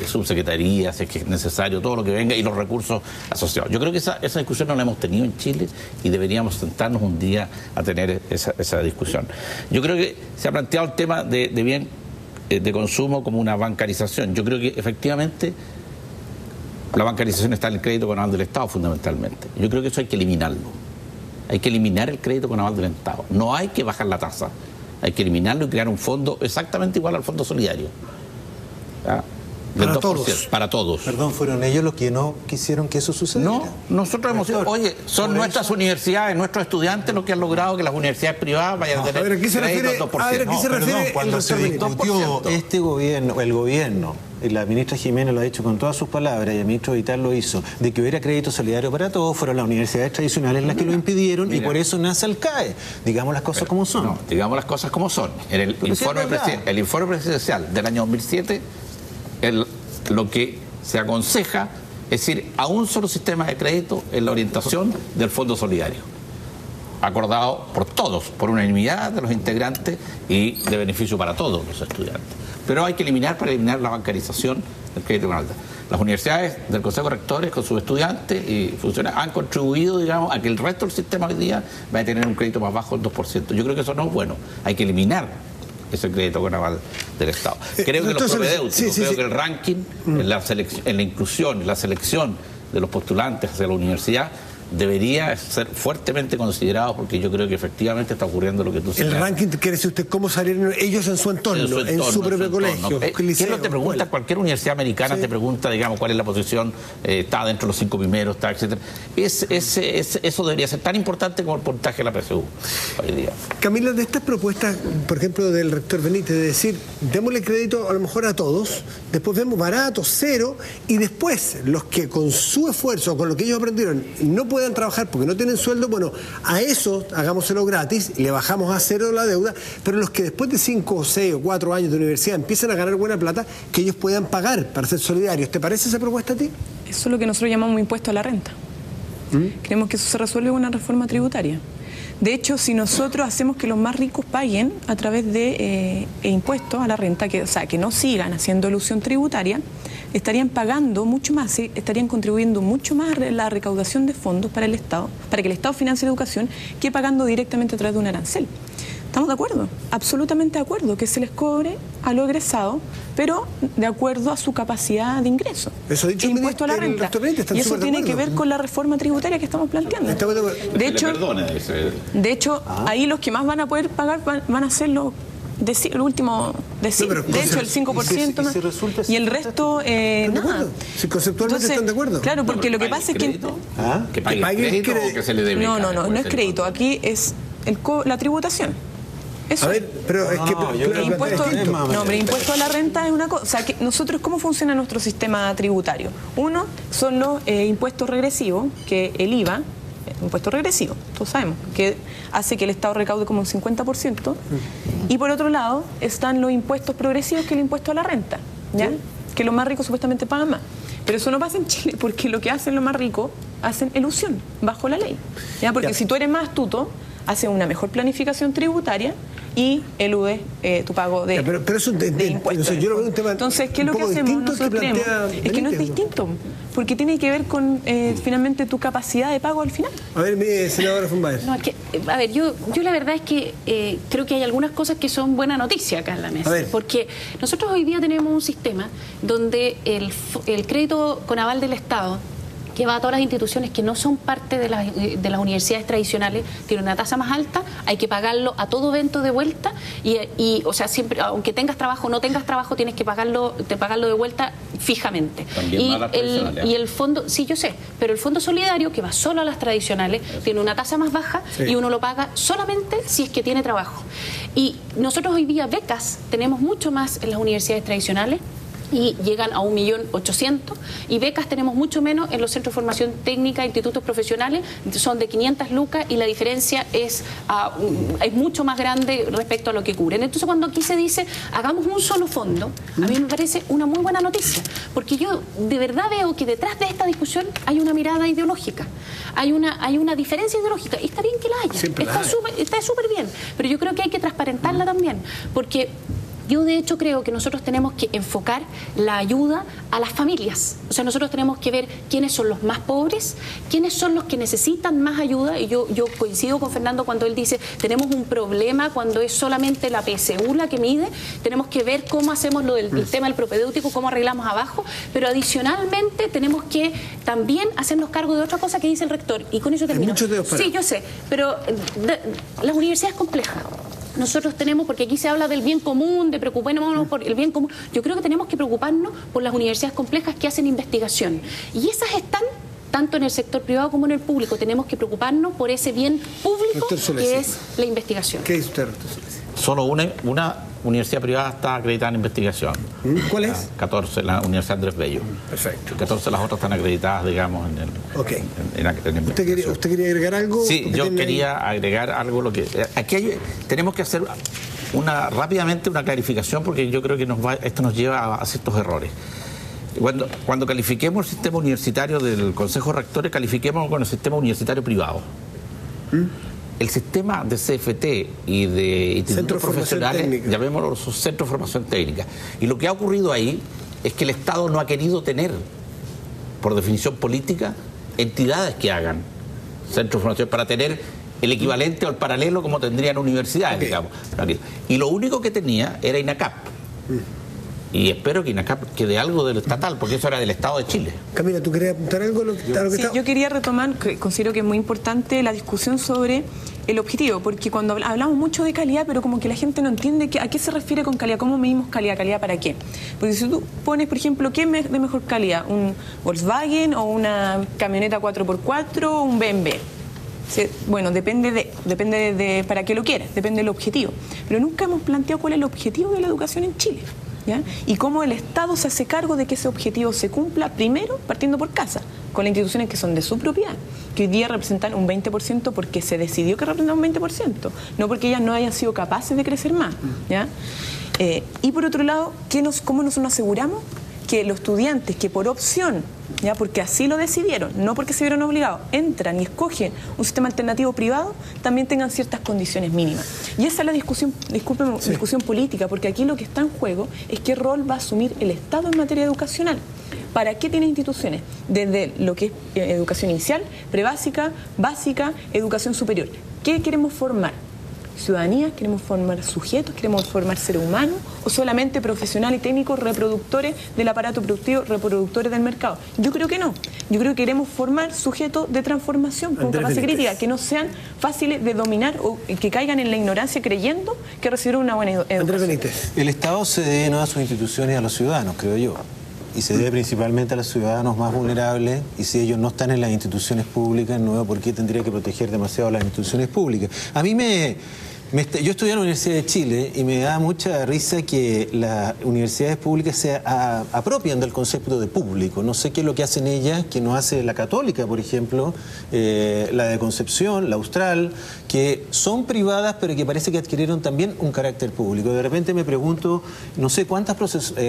subsecretaría, si es que es necesario, todo lo que venga y los recursos asociados. Yo creo que esa discusión no la hemos tenido en Chile y deberíamos sentarnos un día a tener esa discusión. Yo creo que se ha planteado el tema de bien de consumo como una bancarización. Yo creo que efectivamente la bancarización está en el crédito con aval del Estado fundamentalmente. Yo creo que eso hay que eliminarlo. Hay que eliminar el crédito con aval del Estado. No hay que bajar la tasa. Hay que eliminarlo y crear un fondo exactamente igual al fondo solidario. ¿Ya? Del 2%, para todos. Perdón, ¿fueron ellos los que no quisieron que eso sucediera? No, nosotros hemos... Oye, son nuestras universidades, nuestros estudiantes los que han logrado que las universidades privadas vayan a tener... A ver, ¿a qué se refiere? Perdón, cuando se discutió este gobierno, el gobierno, y la ministra Jiménez lo ha dicho con todas sus palabras, y el ministro Vital lo hizo, de que hubiera crédito solidario para todos, fueron las universidades tradicionales las que lo impidieron. Mira, y por eso nace el CAE. Digamos las cosas como son. No, digamos las cosas como son. En el informe presidencial del año 2007, lo que se aconseja es ir a un solo sistema de crédito en la orientación del Fondo Solidario, acordado por todos, por unanimidad de los integrantes y de beneficio para todos los estudiantes. Pero hay que eliminar la bancarización del crédito con alta. Las universidades del Consejo de Rectores con sus estudiantes y funcionarios han contribuido, digamos, a que el resto del sistema hoy día va a tener un crédito más bajo del 2%. Yo creo que eso no es bueno. Hay que eliminar ese crédito con aval del Estado. Creo que los propedéuticos, creo que el ranking, en la inclusión, en la selección de los postulantes hacia la universidad debería ser fuertemente considerado, porque yo creo que efectivamente está ocurriendo lo que tú señalas. El ranking, ¿quiere decir usted cómo salieron ellos en su entorno, en su propio colegio? ¿Quién no te pregunta? Cualquier universidad americana te pregunta, digamos, cuál es la posición, está dentro de los 5 primeros, está, etcétera. Eso debería ser tan importante como el puntaje de la PSU hoy día. Camila, de estas propuestas, por ejemplo, del rector Benítez, de decir, démosle crédito a lo mejor a todos, después vemos barato, cero, y después los que con su esfuerzo, con lo que ellos aprendieron, no puedan trabajar porque no tienen sueldo, bueno, a eso hagámoselo gratis, le bajamos a cero la deuda, pero los que después de 5, 6 o 4 años de universidad empiezan a ganar buena plata, que ellos puedan pagar para ser solidarios. ¿Te parece esa propuesta a ti? Eso es lo que nosotros llamamos impuesto a la renta. Creemos que eso se resuelve con una reforma tributaria. De hecho, si nosotros hacemos que los más ricos paguen a través de impuestos a la renta, que no sigan haciendo elusión tributaria, estarían pagando mucho más, ¿sí? Estarían contribuyendo mucho más a la recaudación de fondos para el Estado, para que el Estado financie la educación, que pagando directamente a través de un arancel. ¿Estamos de acuerdo? Absolutamente de acuerdo, que se les cobre a lo egresado, pero de acuerdo a su capacidad de ingreso. Eso ha dicho el impuesto a la renta. Y eso tiene que ver con la reforma tributaria que estamos planteando. De hecho, ahí los que más van a poder pagar van a ser los el último de hecho el 5% y el resto nada. Si conceptualmente están de acuerdo. Claro, porque lo que pasa es que crédito o que se le debe. No es crédito, aquí es la tributación. Eso. A ver, pero es que impuesto a la renta es una cosa. O sea, que nosotros, ¿cómo funciona nuestro sistema tributario? Uno son los impuestos regresivos, que el IVA, impuesto regresivo, todos sabemos, que hace que el Estado recaude como un 50%. Y por otro lado están los impuestos progresivos, que es el impuesto a la renta, ¿ya? Que los más ricos supuestamente pagan más. Pero eso no pasa en Chile, porque lo que hacen los más ricos, hacen elusión bajo la ley, ¿ya? Porque si tú eres más astuto, haces una mejor planificación tributaria y eludes tu pago de impuestos. Entonces, ¿qué es lo que hacemos? Nosotros creemos es que no es distinto, porque tiene que ver con finalmente tu capacidad de pago al final. A ver, mi senadora Fumbaer. No, a ver, yo la verdad es que creo que hay algunas cosas que son buena noticia acá en la mesa, porque nosotros hoy día tenemos un sistema donde el crédito con aval del Estado, que va a todas las instituciones que no son parte de las universidades tradicionales, tiene una tasa más alta, hay que pagarlo a todo evento de vuelta y o sea, siempre, aunque tengas trabajo o no tengas trabajo, tienes que pagarlo de vuelta fijamente. Y el fondo, sí, yo sé, pero el fondo solidario, que va solo a las tradicionales, tiene una tasa más baja y uno lo paga solamente si es que tiene trabajo. Y nosotros hoy día becas tenemos mucho más en las universidades tradicionales, y llegan a 1.800.000, y becas tenemos mucho menos en los centros de formación técnica, institutos profesionales, son de 500 lucas y la diferencia es mucho más grande respecto a lo que cubren. Entonces, cuando aquí se dice hagamos un solo fondo, a mí me parece una muy buena noticia, porque yo de verdad veo que detrás de esta discusión hay una mirada ideológica, hay una diferencia ideológica, y está bien que la haya, está súper bien, pero yo creo que hay que transparentarla también, porque yo de hecho creo que nosotros tenemos que enfocar la ayuda a las familias. O sea, nosotros tenemos que ver quiénes son los más pobres, quiénes son los que necesitan más ayuda. Y yo coincido con Fernando cuando él dice, tenemos un problema cuando es solamente la PSU la que mide. Tenemos que ver cómo hacemos lo del tema del propedéutico, cómo arreglamos abajo. Pero adicionalmente tenemos que también hacernos cargo de otra cosa que dice el rector. Y con eso termino. Sí, yo sé, pero las universidades complejas. Nosotros tenemos, porque aquí se habla del bien común, de preocupémonos por el bien común. Yo creo que tenemos que preocuparnos por las universidades complejas que hacen investigación. Y esas están tanto en el sector privado como en el público. Tenemos que preocuparnos por ese bien público que es la investigación. ¿Qué dice usted? Solo una universidad privada está acreditada en investigación. ¿Cuál es? 14, la Universidad Andrés Bello. Perfecto. 14 de las otras están acreditadas, digamos, en el... ¿Usted quería agregar algo? Sí, yo quería agregar algo. Aquí tenemos que hacer rápidamente una clarificación, porque yo creo que esto nos lleva a ciertos errores. Cuando califiquemos el sistema universitario del Consejo de Rectores, califiquemos con el sistema universitario privado. El sistema de CFT y de institutos profesionales, llamémoslo centros de formación técnica. Y lo que ha ocurrido ahí es que el Estado no ha querido tener, por definición política, entidades que hagan centros de formación para tener el equivalente o el paralelo como tendrían universidades, digamos. Y lo único que tenía era INACAP. Y espero que INACAP quede algo del estatal, porque eso era del Estado de Chile. Camila, ¿tú querías apuntar algo? Yo quería retomar, que considero que es muy importante la discusión sobre el objetivo, porque cuando hablamos mucho de calidad, pero como que la gente no entiende a qué se refiere con calidad, cómo medimos calidad, calidad para qué. Porque si tú pones, por ejemplo, ¿qué es de mejor calidad? ¿Un Volkswagen o una camioneta 4x4 o un BMW? Bueno, depende de para qué lo quieras, depende del objetivo. Pero nunca hemos planteado cuál es el objetivo de la educación en Chile, ¿ya? Y cómo el Estado se hace cargo de que ese objetivo se cumpla, primero partiendo por casa, con las instituciones que son de su propiedad, que hoy día representan un 20% porque se decidió que representan un 20%, no porque ellas no hayan sido capaces de crecer más, ¿ya? Y por otro lado, ¿cómo nos aseguramos que los estudiantes que por opción ya porque así lo decidieron, no porque se vieron obligados, entran y escogen un sistema alternativo privado, también tengan ciertas condiciones mínimas. Y esa es la discusión, discúlpeme, discusión política, porque aquí lo que está en juego es qué rol va a asumir el Estado en materia educacional. ¿Para qué tiene instituciones? Desde lo que es educación inicial, prebásica, básica, educación superior. ¿Qué queremos formar? ¿Ciudadanía? ¿Queremos formar sujetos? ¿Queremos formar seres humanos? ¿O solamente profesionales y técnicos reproductores del aparato productivo, reproductores del mercado? Yo creo que no. Yo creo que queremos formar sujetos de transformación con capacidad crítica, que no sean fáciles de dominar o que caigan en la ignorancia creyendo que recibieron una buena educación. El Estado se debe no a sus instituciones y a los ciudadanos, creo yo. Y se debe principalmente a los ciudadanos más vulnerables, y si ellos no están en las instituciones públicas, no veo por qué tendría que proteger demasiado las instituciones públicas. A mí yo estudié en la Universidad de Chile y me da mucha risa que las universidades públicas se apropian del concepto de público. No sé qué es lo que hacen ellas, que no hace la Católica, por ejemplo, la de Concepción, la Austral, que son privadas pero que parece que adquirieron también un carácter público. De repente me pregunto, no sé cuántas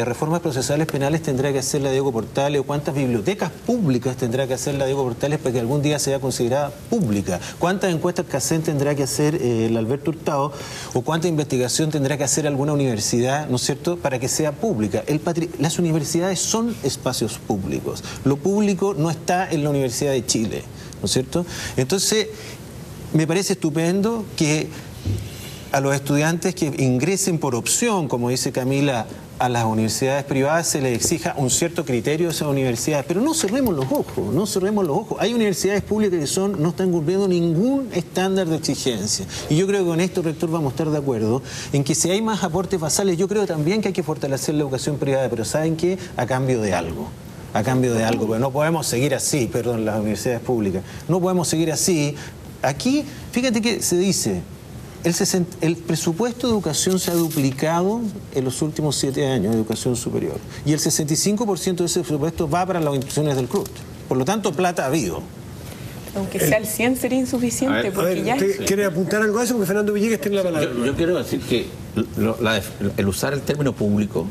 reformas procesales penales tendrá que hacer la Diego Portales o cuántas bibliotecas públicas tendrá que hacer la Diego Portales para que algún día sea considerada pública. ¿Cuántas encuestas CACEN tendrá que hacer el Alberto Hurtado? O cuánta investigación tendrá que hacer alguna universidad, ¿no es cierto?, para que sea pública. Las universidades son espacios públicos. Lo público no está en la Universidad de Chile, ¿no es cierto? Entonces, me parece estupendo que a los estudiantes que ingresen por opción, como dice Camila, a las universidades privadas se les exija un cierto criterio de esas universidades, pero no cerremos los ojos, no cerremos los ojos. Hay universidades públicas que no están cumpliendo ningún estándar de exigencia. Y yo creo que con esto, rector, vamos a estar de acuerdo en que si hay más aportes basales, yo creo también que hay que fortalecer la educación privada, pero ¿saben qué? A cambio de algo. A cambio de algo, porque no podemos seguir así, perdón, las universidades públicas. No podemos seguir así. Aquí, fíjate que se dice, el presupuesto de educación se ha duplicado en los últimos 7 años de educación superior. Y el 65% de ese presupuesto va para las instituciones del CRUT. Por lo tanto, plata ha habido. Aunque sea el 100 sería insuficiente. ¿Usted quiere apuntar algo a eso? Porque Fernando Villegas tiene la palabra. Yo quiero decir que el usar el término público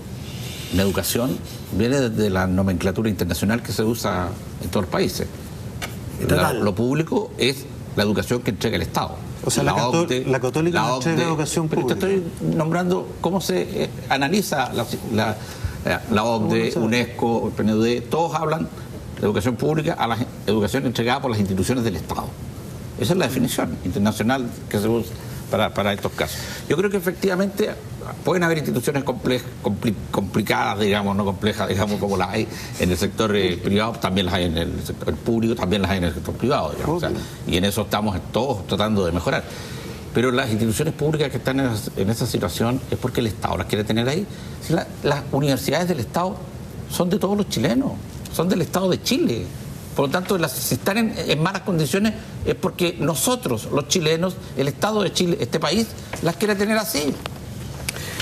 en educación viene desde la nomenclatura internacional que se usa en todos los países. Lo público es la educación que entrega el Estado. O sea, la Católica no entrega educación pública. Te estoy nombrando cómo se analiza la OCDE, UNESCO, el PNUD, todos hablan de educación pública a la educación entregada por las instituciones del Estado. Esa es la definición internacional que se usa para estos casos. Yo creo que efectivamente pueden haber instituciones complicadas, digamos, no complejas, digamos, como las hay en el sector privado, también las hay en el sector público, también las hay en el sector privado, digamos, o sea, y en eso estamos todos tratando de mejorar. Pero las instituciones públicas que están en esa situación es porque el Estado las quiere tener ahí. Si las universidades del Estado son de todos los chilenos, son del Estado de Chile. Por lo tanto, si están en malas condiciones es porque nosotros, los chilenos, el Estado de Chile, este país, las quiere tener así.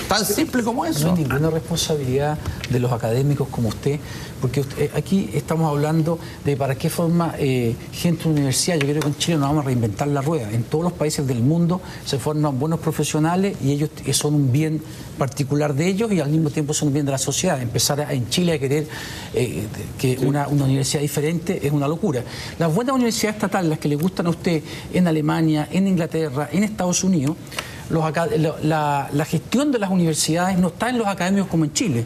Tan simple como eso. No hay ninguna responsabilidad de los académicos como usted, porque aquí estamos hablando de para qué forma gente de universidad. Yo creo que en Chile nos vamos a reinventar la rueda. En todos los países del mundo se forman buenos profesionales y ellos son un bien particular de ellos y al mismo tiempo son un bien de la sociedad. Empezar en Chile a querer que una universidad diferente es una locura. Las buenas universidades estatales, las que le gustan a usted en Alemania, en Inglaterra, en Estados Unidos, la gestión de las universidades no está en los académicos como en Chile.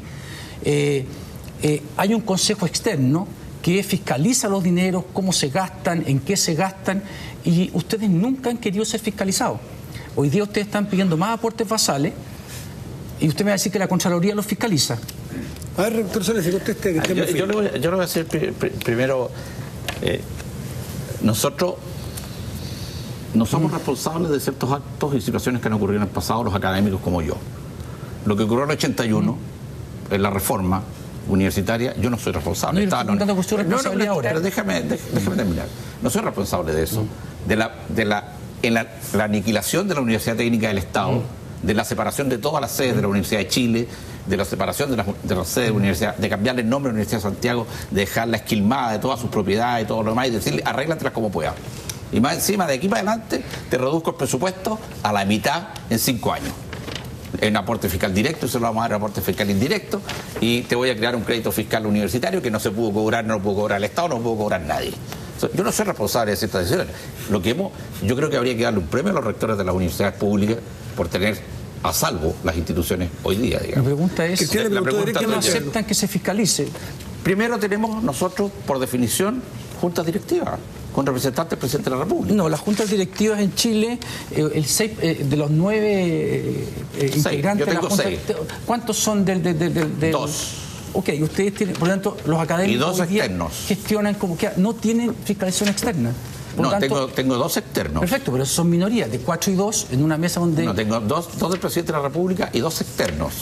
Hay un consejo externo que fiscaliza los dineros, cómo se gastan, en qué se gastan, y ustedes nunca han querido ser fiscalizados. Hoy día ustedes están pidiendo más aportes basales y usted me va a decir que la Contraloría los fiscaliza. A ver, rector Solís, si conteste. Yo le voy a decir primero, nosotros no somos responsables de ciertos actos y situaciones que han ocurrido en el pasado, los académicos como yo. Lo que ocurrió en el 81, en la reforma universitaria, yo no soy responsable. Pero déjame terminar. No soy responsable de eso. En la aniquilación de la Universidad Técnica del Estado, de la separación de todas las sedes de la Universidad de Chile, de la separación de las sedes de la universidad, de cambiarle el nombre a la Universidad de Santiago, de dejarla esquilmada de todas sus propiedades y todo lo demás y decirle, arréglatelas como puedas. Y más encima, de aquí para adelante, te reduzco el presupuesto a la mitad en 5 años. en aporte fiscal directo, se lo vamos a dar aporte fiscal indirecto, y te voy a crear un crédito fiscal universitario que no se pudo cobrar, no lo pudo cobrar el Estado, no lo pudo cobrar nadie. Yo no soy responsable de ciertas decisiones. Yo creo que habría que darle un premio a los rectores de las universidades públicas por tener a salvo las instituciones hoy día, digamos. La pregunta es, ¿por qué no aceptan que se fiscalice? Primero tenemos nosotros, por definición, juntas directivas, con representantes del presidente de la República. No, las juntas directivas en Chile, de los 9 integrantes de la junta, ¿cuántos son del 2. Ok, ustedes tienen, por lo tanto, los académicos y 2 externos gestionan como que no tienen fiscalización externa. Por tanto, tengo 2 externos. Perfecto, pero son minorías, de 4 y 2 en una mesa donde... No, tengo 2 del presidente de la República y 2 externos.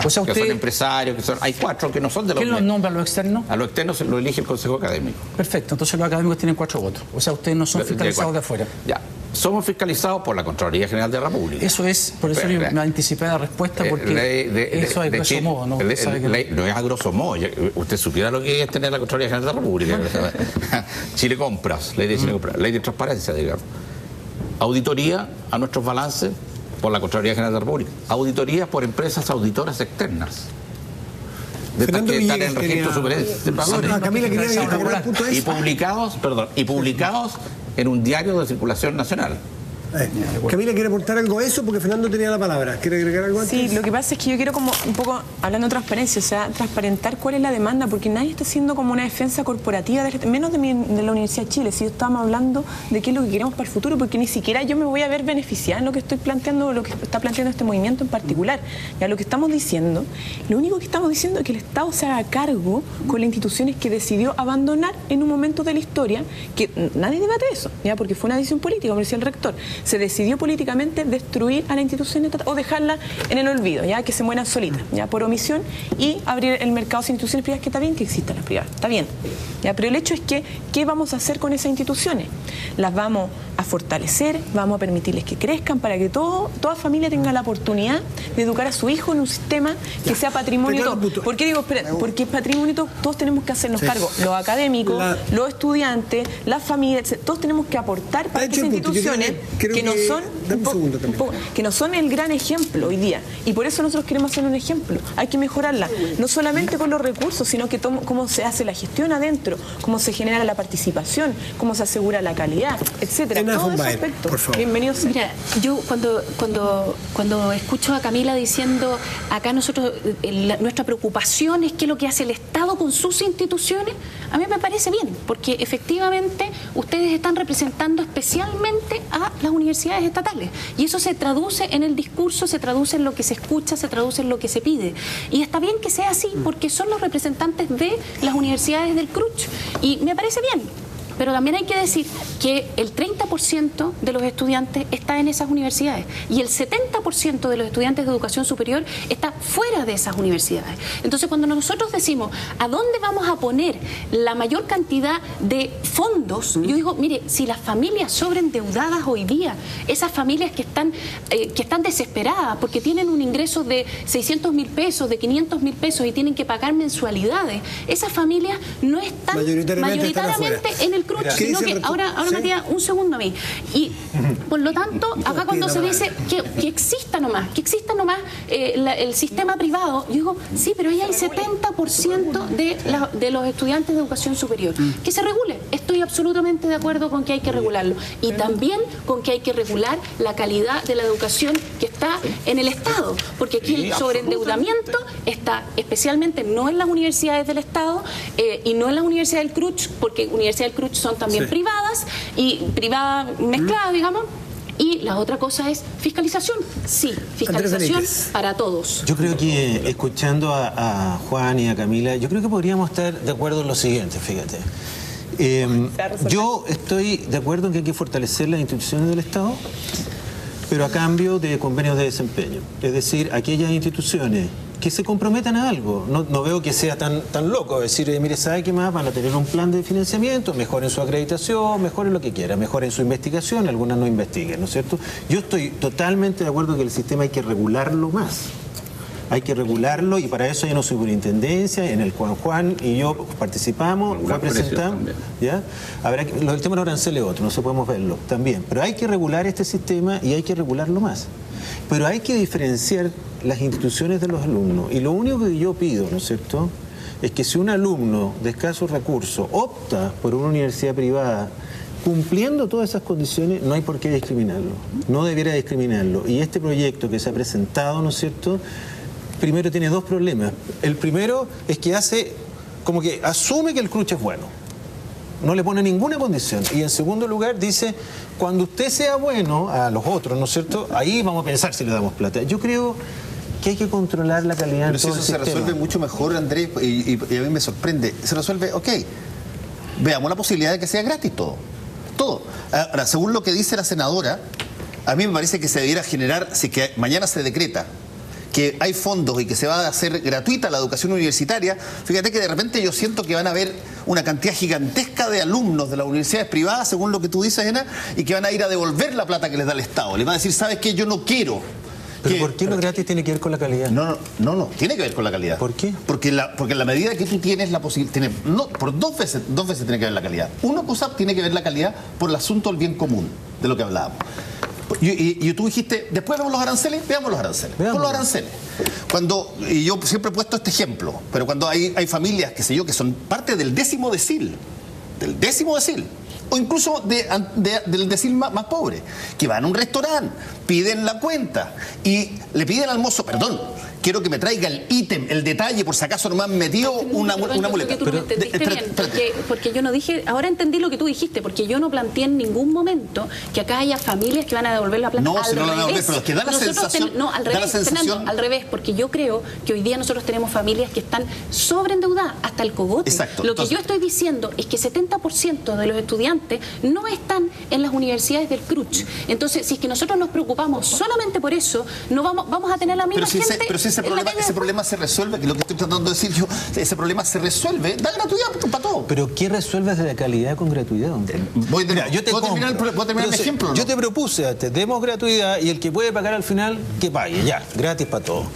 O sea, que son empresarios, hay 4 que no son de los... ¿Quién los nombra a los externos? A los externos lo elige el Consejo Académico. Perfecto, entonces los académicos tienen 4 votos. O sea, ustedes no son fiscalizados de afuera. Ya. Somos fiscalizados por la Contraloría General de la República. Eso es, por eso yo me anticipé la respuesta, porque eso es a grosso modo, ¿no? No es a grosso modo. Usted supiera lo que es tener la Contraloría General de la República. Chile Compras, ley de Chile Compras, ley de transparencia, digamos. Auditoría a nuestros balances por la Contraloría General de la República. Auditoría por empresas auditoras externas. De estas que están en registro superior de valores. Y publicados en un diario de circulación nacional. Camila, ¿quiere aportar algo a eso? Porque Fernando tenía la palabra. ¿Quiere agregar algo antes? Sí, lo que pasa es que yo quiero como un poco, hablando de transparencia, o sea, transparentar cuál es la demanda, porque nadie está haciendo como una defensa corporativa, menos de la Universidad de Chile, si estamos hablando de qué es lo que queremos para el futuro, porque ni siquiera yo me voy a ver beneficiada en lo que estoy planteando, lo que está planteando este movimiento en particular. Ya lo que estamos diciendo, lo único que estamos diciendo es que el Estado se haga cargo con las instituciones que decidió abandonar en un momento de la historia, que nadie debate eso, ya, porque fue una decisión política, como decía el rector. Se decidió políticamente destruir a la institución o dejarla en el olvido, ya que se mueran solitas, ya por omisión, y abrir el mercado sin instituciones privadas, que está bien que existan las privadas, está bien. Ya, pero el hecho es que, ¿qué vamos a hacer con esas instituciones? Las vamos a fortalecer, vamos a permitirles que crezcan para que toda familia tenga la oportunidad de educar a su hijo en un sistema que sea patrimonio. ¿Por qué digo, espera? Porque patrimonio todos tenemos que hacernos cargo, los académicos, los estudiantes, las familias, todos tenemos que aportar para que esas instituciones que no son el gran ejemplo hoy día, y por eso nosotros queremos hacer un ejemplo. Hay que mejorarla, no solamente con los recursos, sino que cómo se hace la gestión adentro, cómo se genera la participación, cómo se asegura la calidad, etcétera. Todos esos aspectos. Bienvenidos. Mira, yo cuando escucho a Camila diciendo acá nosotros, nuestra preocupación es qué es lo que hace el Estado con sus instituciones, a mí me parece bien, porque efectivamente ustedes están representando especialmente a las universidades estatales, y eso se traduce en el discurso, se traduce en lo que se escucha, se traduce en lo que se pide, y está bien que sea así, porque son los representantes de las universidades del CRUCH, y me parece bien. Pero también hay que decir que el 30% de los estudiantes está en esas universidades y el 70% de los estudiantes de educación superior está fuera de esas universidades. Entonces, cuando nosotros decimos a dónde vamos a poner la mayor cantidad de fondos, yo digo, mire, si las familias sobreendeudadas hoy día, esas familias que están desesperadas porque tienen un ingreso de 600.000 pesos, de 500.000 pesos y tienen que pagar mensualidades, esas familias no están mayoritariamente en el CRUCH, sino que ahora me queda un segundo a mí. Y por lo tanto, acá cuando se dice que exista nomás el sistema privado, yo digo, sí, pero ahí hay 70% de los estudiantes de educación superior. Que se regule. Estoy absolutamente de acuerdo con que hay que regularlo. Y también con que hay que regular la calidad de la educación que está en el Estado. Porque aquí el sobreendeudamiento está especialmente no en las universidades del Estado y no en las universidades del CRUCH, porque universidades del CRUCH son también privadas y privadas mezcladas, digamos. Y la otra cosa es fiscalización. Sí, fiscalización para todos. Yo creo que, escuchando a Juan y a Camila, yo creo que podríamos estar de acuerdo en lo siguiente, fíjate. Yo estoy de acuerdo en que hay que fortalecer las instituciones del Estado, pero a cambio de convenios de desempeño. Es decir, aquellas instituciones que se comprometan a algo. No veo que sea tan loco decir, mire, ¿sabe qué más? Van a tener un plan de financiamiento, mejoren su acreditación, mejoren lo que quieran, mejoren su investigación, algunas no investiguen, ¿no es cierto? Yo estoy totalmente de acuerdo que el sistema hay que regularlo más. Hay que regularlo, y para eso hay una superintendencia en el cual Juan y yo participamos, fue presentado, ¿ya? El tema de los aranceles es otro, no se podemos verlo también, pero hay que regular este sistema y hay que regularlo más. Pero hay que diferenciar las instituciones de los alumnos. Y lo único que yo pido, ¿no es cierto?, es que si un alumno de escasos recursos opta por una universidad privada, cumpliendo todas esas condiciones, no hay por qué discriminarlo. No debiera discriminarlo. Y este proyecto que se ha presentado, ¿no es cierto?, primero tiene dos problemas. El primero es que como que asume que el CRUCH es bueno. No le pone ninguna condición. Y en segundo lugar dice, cuando usted sea bueno a los otros, ¿no es cierto?, ahí vamos a pensar si le damos plata. Yo creo que hay que controlar la calidad Pero en todo si eso el se sistema. resuelve mucho mejor, Andrés, y a mí me sorprende. Se resuelve, ok, veamos la posibilidad de que sea gratis todo. Todo. Ahora, según lo que dice la senadora, a mí me parece que se debiera generar, si que mañana se decreta que hay fondos y que se va a hacer gratuita la educación universitaria, fíjate que de repente yo siento que van a haber una cantidad gigantesca de alumnos de las universidades privadas, según lo que tú dices, Ena, y que van a ir a devolver la plata que les da el Estado. Les van a decir, ¿sabes qué? Yo no quiero. ¿Pero por qué lo gratis tiene que ver con la calidad? No, tiene que ver con la calidad. ¿Por qué? Porque en la medida que tú tienes la posibilidad, por dos veces tiene que ver la calidad. Una cosa tiene que ver la calidad por el asunto del bien común, de lo que hablábamos. Y tú dijiste, después vemos los aranceles, veamos los aranceles. Veamos los aranceles. Y yo siempre he puesto este ejemplo, pero cuando hay familias, qué sé yo, que son parte del 10º decil, o incluso del decil más pobre, que van a un restaurante, piden la cuenta y le piden al mozo, perdón, quiero que me traiga el ítem, el detalle, por si acaso no me han metido una muleta. Porque yo no dije, ahora entendí lo que tú dijiste, porque yo no planteé en ningún momento que acá haya familias que van a devolver la plata. No, si no la van a devolver, pero es que da la sensación. No, al revés, Fernando, al revés, porque yo creo que hoy día nosotros tenemos familias que están sobreendeudadas hasta el cogote. Exacto. Lo que yo estoy diciendo es que 70% de los estudiantes no están en las universidades del CRUCH. Entonces, si es que nosotros nos preocupamos solamente por eso, no vamos a tener la misma gente. Pero si ese problema se resuelve, que es lo que estoy tratando de decir yo, ese problema se resuelve, da gratuidad para todo. Pero ¿qué resuelves de la calidad con gratuidad? ¿Puedo terminar mi ejemplo? ¿No? Yo te propuse, demos gratuidad y el que puede pagar al final, que pague, ya, gratis para todo.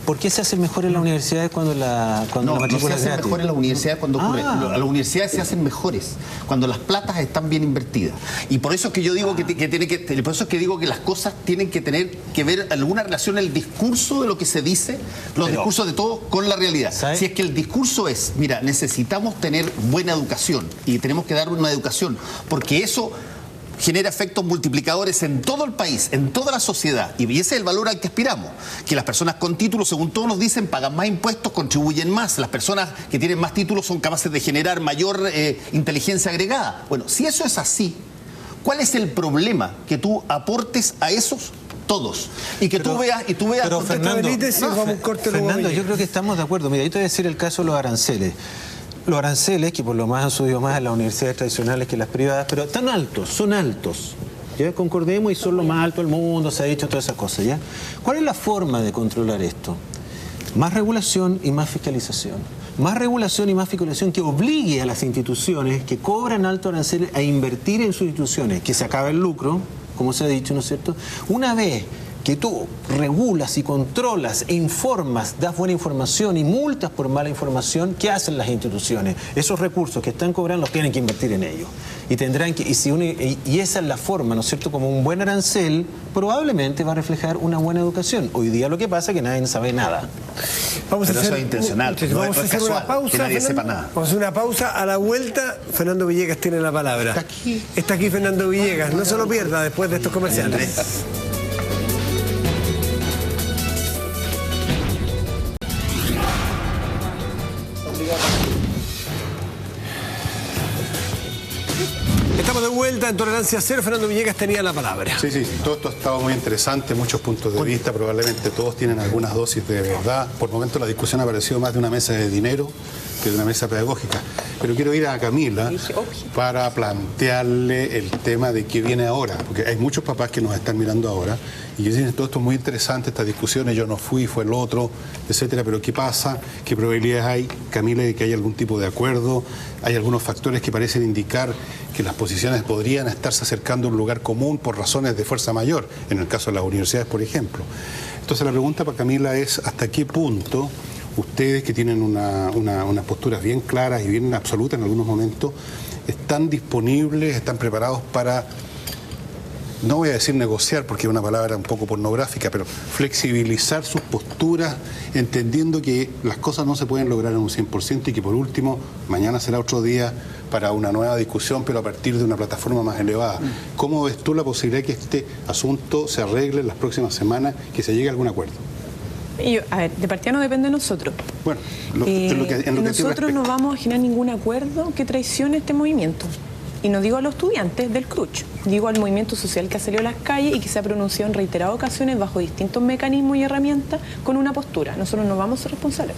¿Por qué se hacen mejor en las universidades cuando la matrícula es gratis? No se hacen mejor en las universidades cuando ocurre. Las universidades se hacen mejores cuando las platas están bien invertidas. Y por eso es que yo digo por eso es que digo que las cosas tienen que tener que ver alguna relación el discurso de lo que se dice, discursos de todos con la realidad. ¿Sabes? Si es que el discurso es, mira, necesitamos tener buena educación y tenemos que dar una educación, porque eso genera efectos multiplicadores en todo el país, en toda la sociedad. Y ese es el valor al que aspiramos. Que las personas con títulos, según todos nos dicen, pagan más impuestos, contribuyen más. Las personas que tienen más títulos son capaces de generar mayor inteligencia agregada. Bueno, si eso es así, ¿cuál es el problema? Que tú aportes a esos todos. Y que tú veas... Pero Fernando, yo creo que estamos de acuerdo. Mira, yo te voy a decir el caso de los aranceles. Los aranceles, que por lo más han subido más en las universidades tradicionales que las privadas, pero tan altos, son altos. Ya concordemos y son lo más alto del mundo, se ha dicho todas esas cosas, ¿ya? ¿Cuál es la forma de controlar esto? Más regulación y más fiscalización. Más regulación y más fiscalización que obligue a las instituciones que cobran altos aranceles a invertir en sus instituciones, que se acabe el lucro, como se ha dicho, ¿no es cierto? Una vez que tú regulas y controlas e informas, das buena información y multas por mala información, ¿qué hacen las instituciones? Esos recursos que están cobrando los tienen que invertir en ellos. Y tendrán que, y esa es la forma, ¿no es cierto? Como un buen arancel probablemente va a reflejar una buena educación. Hoy día lo que pasa es que nadie sabe nada. Vamos a hacer una pausa, que nadie sepa nada. Vamos a hacer una pausa. A la vuelta, Fernando Villegas tiene la palabra. Está aquí Fernando Villegas. No se lo pierda después de estos comerciales. Estamos de vuelta en Tolerancia Cero. Fernando Villegas tenía la palabra. Sí, todo esto ha estado muy interesante, muchos puntos de vista, probablemente todos tienen algunas dosis de verdad. Por momento la discusión ha parecido más de una mesa de dinero que de una mesa pedagógica. Pero quiero ir a Camila para plantearle el tema de qué viene ahora, porque hay muchos papás que nos están mirando ahora y que dicen, todo esto es muy interesante, estas discusiones, yo no fui, fue el otro, etcétera, pero ¿qué pasa? ¿Qué probabilidades hay, Camila, de que haya algún tipo de acuerdo? Hay algunos factores que parecen indicar que las posiciones podrían estarse acercando a un lugar común por razones de fuerza mayor, en el caso de las universidades, por ejemplo. Entonces la pregunta para Camila es, ¿hasta qué punto ustedes, que tienen unas posturas bien claras y bien absolutas en algunos momentos, están disponibles, están preparados para no voy a decir negociar porque es una palabra un poco pornográfica, pero flexibilizar sus posturas, entendiendo que las cosas no se pueden lograr en un 100% y que por último, mañana será otro día para una nueva discusión, pero a partir de una plataforma más elevada. ¿Cómo ves tú la posibilidad de que este asunto se arregle en las próximas semanas, que se llegue a algún acuerdo? A ver, de partida no depende de nosotros. Bueno, nosotros no vamos a generar ningún acuerdo que traicione este movimiento. Y no digo a los estudiantes del CRUCH, digo al movimiento social que ha salido a las calles y que se ha pronunciado en reiteradas ocasiones bajo distintos mecanismos y herramientas con una postura. Nosotros no vamos a ser responsables.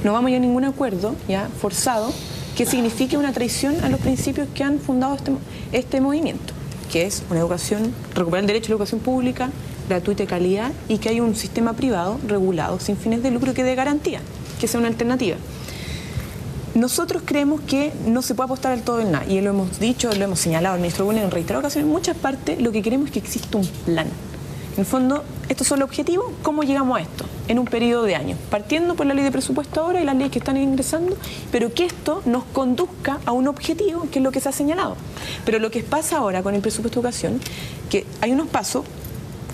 No vamos a ir a ningún acuerdo ya forzado que signifique una traición a los principios que han fundado este movimiento, que es una educación, recuperar el derecho a la educación pública, gratuita y calidad, y que hay un sistema privado regulado sin fines de lucro que dé garantía, que sea una alternativa. Nosotros creemos que no se puede apostar al todo en nada, y lo hemos dicho, lo hemos señalado al ministro Bulnes en reiteradas ocasiones. En muchas partes lo que queremos es que exista un plan. En el fondo, estos son los objetivos. ¿Cómo llegamos a esto? En un periodo de años, partiendo por la ley de presupuesto ahora y las leyes que están ingresando, pero que esto nos conduzca a un objetivo, que es lo que se ha señalado. Pero lo que pasa ahora con el presupuesto de educación, que hay unos pasos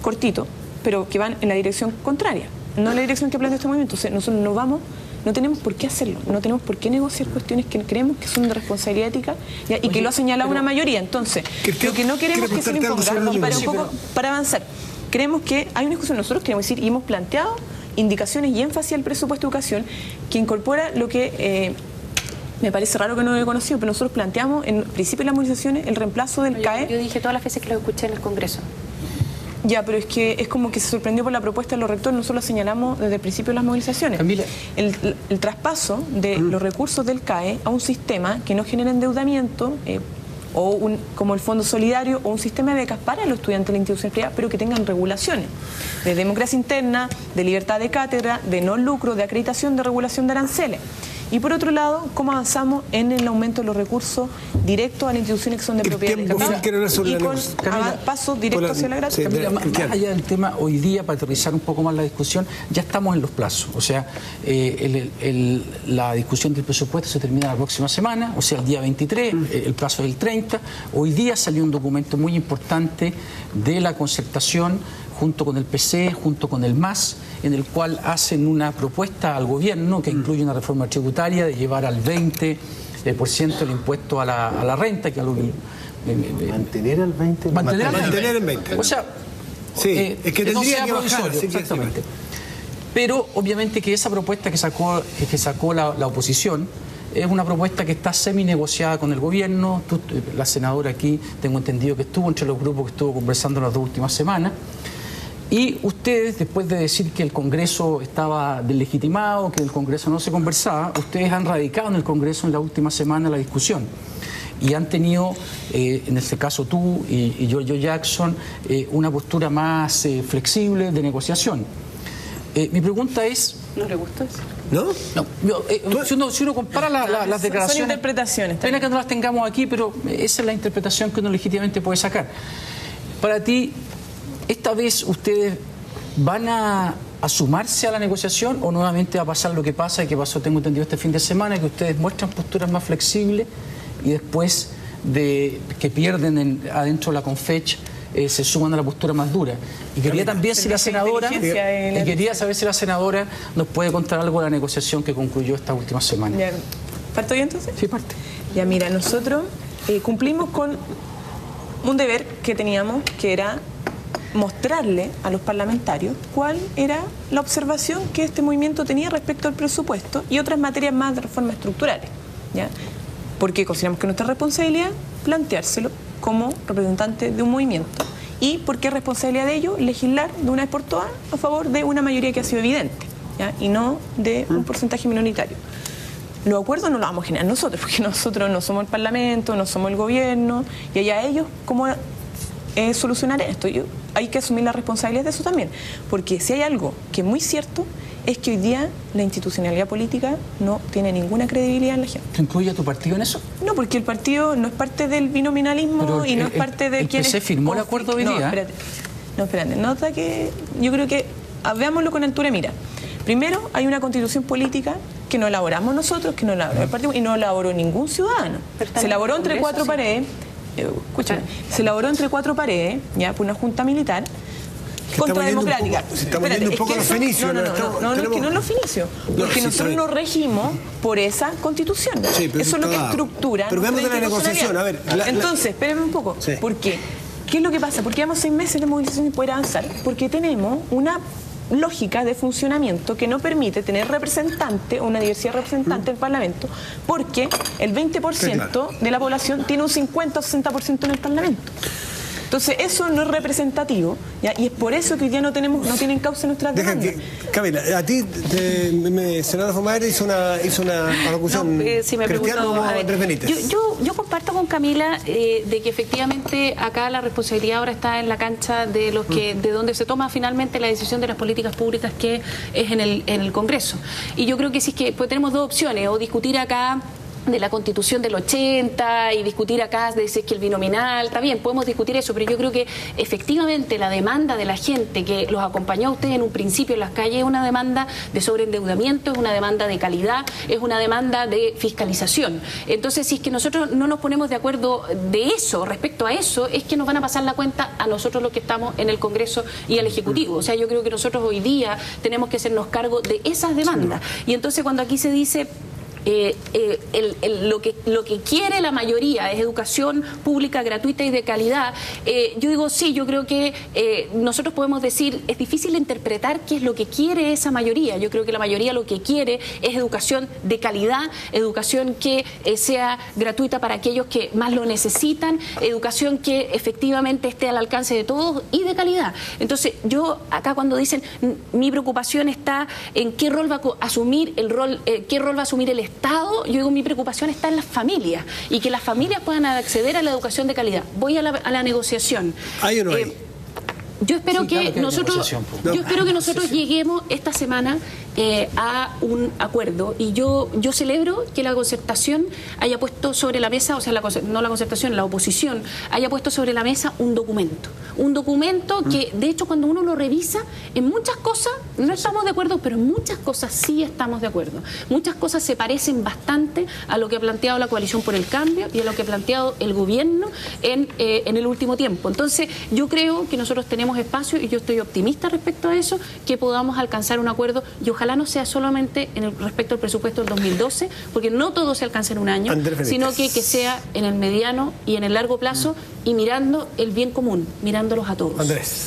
cortitos, pero que van en la dirección contraria, no en la dirección que plantea este movimiento. O sea, nosotros no tenemos por qué hacerlo, no tenemos por qué negociar cuestiones que creemos que son de responsabilidad ética y que lo ha señalado una mayoría. Entonces, lo que no queremos que se le imponga, y para avanzar, creemos que hay una discusión, nosotros queremos decir, y hemos planteado indicaciones y énfasis al presupuesto de educación que incorpora lo que me parece raro que no lo he conocido, pero nosotros planteamos en principio de las movilizaciones el reemplazo del CAE. Yo dije todas las veces que lo escuché en el Congreso. Ya, pero es que es como que se sorprendió por la propuesta de los rectores. Nosotros lo señalamos desde el principio de las movilizaciones. Camila, el traspaso de los recursos del CAE a un sistema que no genera endeudamiento, como el Fondo Solidario, o un sistema de becas para los estudiantes de la institución privada, pero que tengan regulaciones de democracia interna, de libertad de cátedra, de no lucro, de acreditación, de regulación de aranceles. Y por otro lado, cómo avanzamos en el aumento de los recursos directos a las instituciones que son de propiedad del Estado y con pasos directos hacia la gratuidad. Camila, más allá del tema, hoy día, para aterrizar un poco más la discusión, ya estamos en los plazos. O sea, la discusión del presupuesto se termina la próxima semana, o sea, el día 23, el plazo es el 30. Hoy día salió un documento muy importante de la concertación junto con el PC, junto con el MAS, en el cual hacen una propuesta al gobierno que incluye una reforma tributaria de llevar al 20% el impuesto a la renta, que algo mantener al 20%. Mantener el 20%. O sea, sí, es que tendría que bajar. Exactamente. Pero obviamente que esa propuesta que sacó la oposición es una propuesta que está semi-negociada con el gobierno. La senadora aquí, tengo entendido que estuvo entre los grupos que estuvo conversando las 2 últimas semanas. Y ustedes, después de decir que el Congreso estaba deslegitimado, que el Congreso no se conversaba, ustedes han radicado en el Congreso en la última semana la discusión. Y han tenido, en este caso tú y Giorgio Jackson, una postura más flexible de negociación. Mi pregunta es... ¿No le gustó eso? No, si uno compara las declaraciones... Son interpretaciones. Pena que no las tengamos aquí, pero esa es la interpretación que uno legítimamente puede sacar. Para ti, ¿esta vez ustedes van a sumarse a la negociación o nuevamente va a pasar lo que pasa y que pasó, tengo entendido, este fin de semana, que ustedes muestran posturas más flexibles y después de que pierden adentro de la Confech se suman a la postura más dura? Y quería también si la senadora, quería saber si la senadora nos puede contar algo de la negociación que concluyó esta última semana. Ya, ¿parto yo entonces? Sí, parte. Ya, mira, nosotros cumplimos con un deber que teníamos, que era mostrarle a los parlamentarios cuál era la observación que este movimiento tenía respecto al presupuesto y otras materias más de reformas estructurales, ¿ya? Porque consideramos que nuestra responsabilidad planteárselo como representante de un movimiento y porque es responsabilidad de ellos legislar de una vez por todas a favor de una mayoría que ha sido evidente, ¿ya? Y no de un porcentaje minoritario. Los acuerdos no los vamos a generar nosotros, porque nosotros no somos el Parlamento, no somos el gobierno, y allá ellos cómo solucionar esto. Hay que asumir la responsabilidad de eso también, porque si hay algo que es muy cierto, es que hoy día la institucionalidad política no tiene ninguna credibilidad en la gente. ¿Te incluye a tu partido en eso? No, porque el partido no es parte del binominalismo y no es parte de quienes... ¿El PC firmó el acuerdo hoy día? Espérate. Nota que yo creo que veámoslo con altura de mira. Primero, hay una constitución política que no elaboramos nosotros, que no elaboró el partido y no elaboró ningún ciudadano. Se elaboró entre 4 paredes escúchame, se elaboró entre 4 paredes, ya, por una junta militar contrademocrática. Estamos viendo un poco los fenicios. No, es que no es los fenicios. Porque nosotros nos regimos por esa constitución. Sí, eso es lo que estructura. Pero veamos de la negociación. A ver, entonces, espérenme un poco. Sí. ¿Por qué? ¿Qué es lo que pasa? ¿Por qué llevamos 6 meses de movilización y poder avanzar? Porque tenemos una lógica de funcionamiento que no permite tener representante o una diversidad representante en el Parlamento, porque el 20% de la población tiene un 50 o 60% en el Parlamento. Entonces, eso no es representativo, ¿ya? Y es por eso que hoy día no tienen causa nuestras demandas. Camila, a ti, senadora Fumaera hizo una alocución si me cristiano Andrés Benítez. Yo comparto con Camila de que efectivamente acá la responsabilidad ahora está en la cancha de los que de donde se toma finalmente la decisión de las políticas públicas, que es en el Congreso. Y yo creo que sí, es que pues tenemos 2 opciones: o discutir acá de la Constitución del 80 y discutir acá de si es que el binominal, está bien, podemos discutir eso, pero yo creo que efectivamente la demanda de la gente que los acompañó a ustedes en un principio en las calles es una demanda de sobreendeudamiento, es una demanda de calidad, es una demanda de fiscalización. Entonces, si es que nosotros no nos ponemos de acuerdo de eso, respecto a eso, es que nos van a pasar la cuenta a nosotros los que estamos en el Congreso y al Ejecutivo. O sea, yo creo que nosotros hoy día tenemos que hacernos cargo de esas demandas. Y entonces cuando aquí se dice lo que quiere la mayoría es educación pública, gratuita y de calidad, yo digo sí, yo creo que nosotros podemos decir, es difícil interpretar qué es lo que quiere esa mayoría. Yo creo que la mayoría lo que quiere es educación de calidad, educación que sea gratuita para aquellos que más lo necesitan, educación que efectivamente esté al alcance de todos y de calidad. Entonces, yo acá cuando dicen mi preocupación está en qué rol va a asumir qué rol va a asumir el Estado, yo digo mi preocupación está en las familias y que las familias puedan acceder a la educación de calidad. Voy a la negociación. ¿Hay o no hay? Yo espero que nosotros lleguemos esta semana a un acuerdo, y yo celebro que la concertación haya puesto sobre la mesa, o sea, no la concertación, la oposición haya puesto sobre la mesa un documento que de hecho cuando uno lo revisa, en muchas cosas no estamos de acuerdo, pero en muchas cosas sí estamos de acuerdo. Muchas cosas se parecen bastante a lo que ha planteado la Coalición por el Cambio y a lo que ha planteado el gobierno en el último tiempo. Entonces, yo creo que nosotros tenemos espacio, y yo estoy optimista respecto a eso, que podamos alcanzar un acuerdo, y ojalá no sea solamente respecto al presupuesto del 2012, porque no todo se alcanza en un año, sino que sea en el mediano y en el largo plazo, y mirando el bien común, mirándolos a todos. Andrés.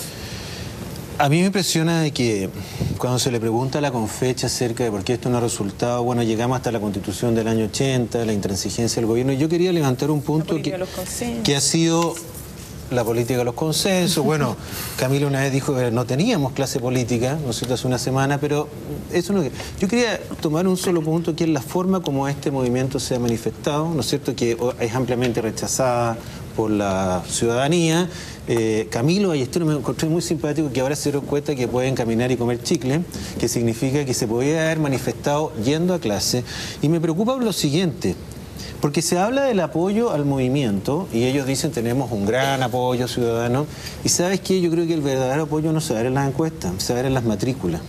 A mí me impresiona de que cuando se le pregunta a la Confecha acerca de por qué esto no ha resultado, bueno, llegamos hasta la Constitución del año 80, la intransigencia del gobierno, y yo quería levantar un punto que ha sido la política de los consensos. Bueno, Camila una vez dijo que no teníamos clase política, ¿no es cierto?, hace una semana, pero eso no. Yo quería tomar un solo punto, que es la forma como este movimiento se ha manifestado, ¿no es cierto?, que es ampliamente rechazada por la ciudadanía. Camilo Ballesteros me encontré muy simpático, que ahora se dieron cuenta que pueden caminar y comer chicle, que significa que se podía haber manifestado yendo a clase. Y me preocupa lo siguiente, porque se habla del apoyo al movimiento y ellos dicen tenemos un gran apoyo ciudadano, y ¿sabes qué? Yo creo que el verdadero apoyo no se va a ver en las encuestas, se va a ver en las matrículas.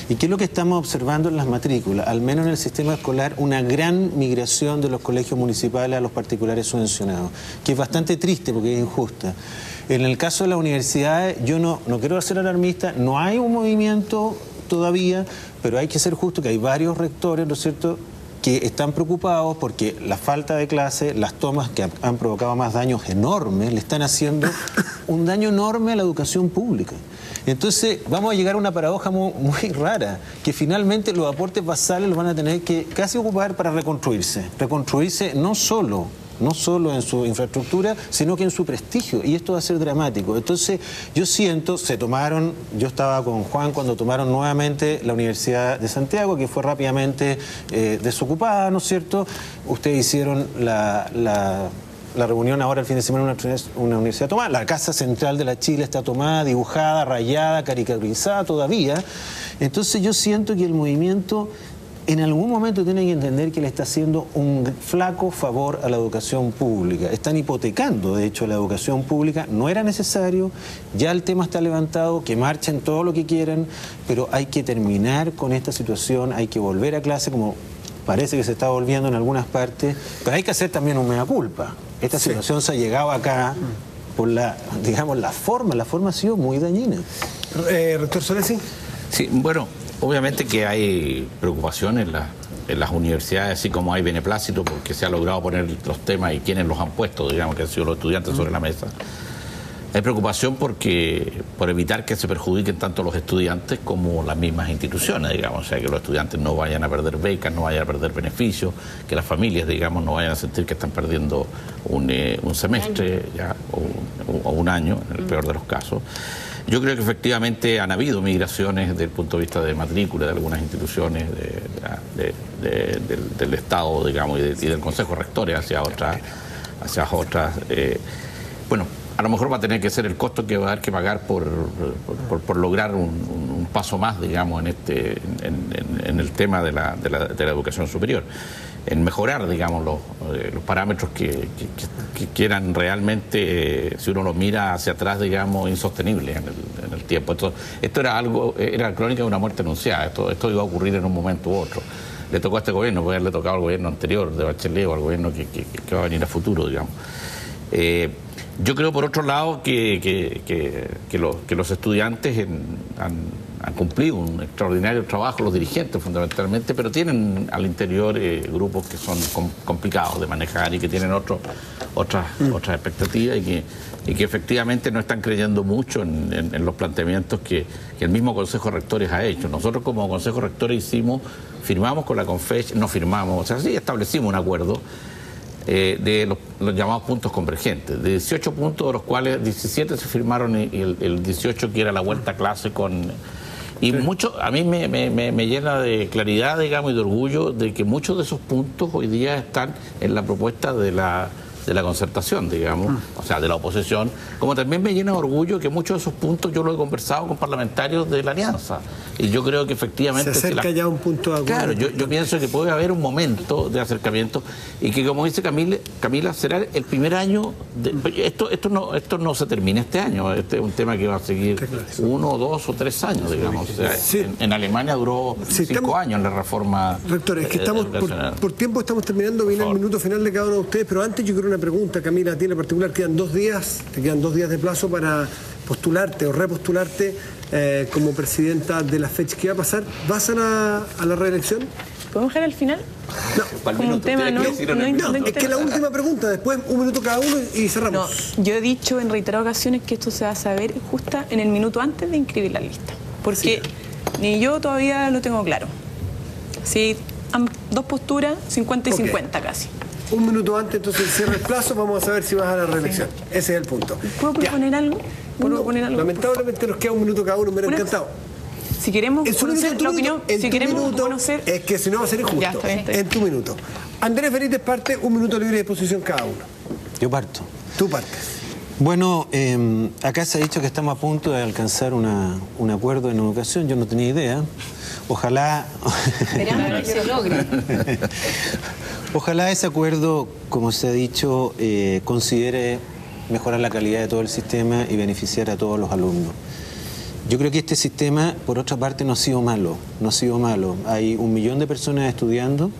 ¿Y qué es lo que estamos observando en las matrículas? Al menos en el sistema escolar, una gran migración de los colegios municipales a los particulares subvencionados, que es bastante triste porque es injusta. En el caso de las universidades, yo no quiero ser alarmista, no hay un movimiento todavía, pero hay que ser justo que hay varios rectores, ¿no es cierto?, que están preocupados porque la falta de clase, las tomas que han provocado más daños enormes, le están haciendo un daño enorme a la educación pública. Entonces vamos a llegar a una paradoja muy rara, que finalmente los aportes basales los van a tener que casi ocupar para reconstruirse no solo en su infraestructura, sino que en su prestigio, y esto va a ser dramático. Entonces, yo siento, yo estaba con Juan cuando tomaron nuevamente la Universidad de Santiago, que fue rápidamente desocupada, ¿no es cierto? Ustedes hicieron la reunión ahora el fin de semana en una universidad tomada. La Casa Central de la Chile está tomada, dibujada, rayada, caricaturizada todavía. Entonces, yo siento que el movimiento en algún momento tienen que entender que le está haciendo un flaco favor a la educación pública. Están hipotecando, de hecho, la educación pública. No era necesario, ya el tema está levantado, que marchen todo lo que quieran, pero hay que terminar con esta situación, hay que volver a clase como parece que se está volviendo en algunas partes, pero hay que hacer también un mea culpa. Esta situación se ha llegado acá por la forma ha sido muy dañina. Rector Solesi. Sí, bueno, obviamente que hay preocupación en las universidades, así como hay beneplácito porque se ha logrado poner los temas y quienes los han puesto, digamos, que han sido los estudiantes sobre la mesa. Hay preocupación por evitar que se perjudiquen tanto los estudiantes como las mismas instituciones, digamos, o sea, que los estudiantes no vayan a perder becas, no vayan a perder beneficios, que las familias, digamos, no vayan a sentir que están perdiendo un semestre ya, o un año, en el peor de los casos. Yo creo que efectivamente han habido migraciones desde el punto de vista de matrícula de algunas instituciones del Estado, digamos, y del Consejo de Rectores hacia otras. Bueno, a lo mejor va a tener que ser el costo que va a haber que pagar por lograr un paso más, digamos, en el tema de la educación superior, en mejorar, digamos, los parámetros que eran realmente, si uno los mira hacia atrás, digamos, insostenibles en el tiempo. Esto era crónica de una muerte anunciada, esto iba a ocurrir en un momento u otro. Le tocó a este gobierno, puede haberle tocado al gobierno anterior, de Bachelet, o al gobierno que va a venir a futuro, digamos. Yo creo, por otro lado, que los estudiantes han cumplido un extraordinario trabajo, los dirigentes fundamentalmente, pero tienen al interior grupos que son complicados de manejar y que tienen otras expectativas y que efectivamente no están creyendo mucho en los planteamientos que el mismo Consejo de Rectores ha hecho. Nosotros como Consejo de Rectores firmamos con la CONFECH, no firmamos, o sea, sí establecimos un acuerdo de los llamados puntos convergentes, de 18 puntos, de los cuales 17 se firmaron y el 18 que era la vuelta a clase y mucho, a mí me llena de claridad, digamos, y de orgullo de que muchos de esos puntos hoy día están en la propuesta de la concertación, digamos, o sea, de la oposición, como también me llena de orgullo que muchos de esos puntos yo lo he conversado con parlamentarios de la Alianza, y yo creo que efectivamente... Se acerca ya un punto de acuerdo. Claro, yo pienso que puede haber un momento de acercamiento y que, como dice Camila, será el primer año... Esto no se termina este año, este es un tema que va a seguir 1, 2 o 3 años, digamos. O sea, en Alemania duró 5 años la reforma. Rector, es que estamos por tiempo estamos terminando, viene el minuto final de cada uno de ustedes, pero antes yo quiero una pregunta, Camila, a ti en particular, te quedan 2 días de plazo para postularte o repostularte como presidenta de la FECH. ¿Qué va a pasar? ¿Vas a la reelección? ¿Podemos dejar al final? No, como un tema no, es que la última pregunta, después 1 minuto cada uno y cerramos. No, yo he dicho en reiteradas ocasiones que esto se va a saber justo en el minuto antes de inscribir la lista, porque ni yo todavía lo tengo claro. Sí, 2 posturas, 50 y 50 casi. 1 minuto antes, entonces cierra el plazo, vamos a saber si vas a la reelección. Ese es el punto. ¿Puedo proponer algo? Lamentablemente nos queda 1 minuto cada uno, me hubiera encantado. Si queremos conocer la opinión, si queremos conocer... Es que si no va a ser injusto. Ya, está bien. En tu minuto. Andrés Benítez parte, 1 minuto libre de exposición cada uno. Yo parto. Tú partes. Bueno, acá se ha dicho que estamos a punto de alcanzar un acuerdo en educación. Yo no tenía idea. Ojalá... Esperamos que se logre. Ojalá ese acuerdo, como se ha dicho, considere mejorar la calidad de todo el sistema y beneficiar a todos los alumnos. Yo creo que este sistema, por otra parte, no ha sido malo. Hay 1 millón de personas estudiando.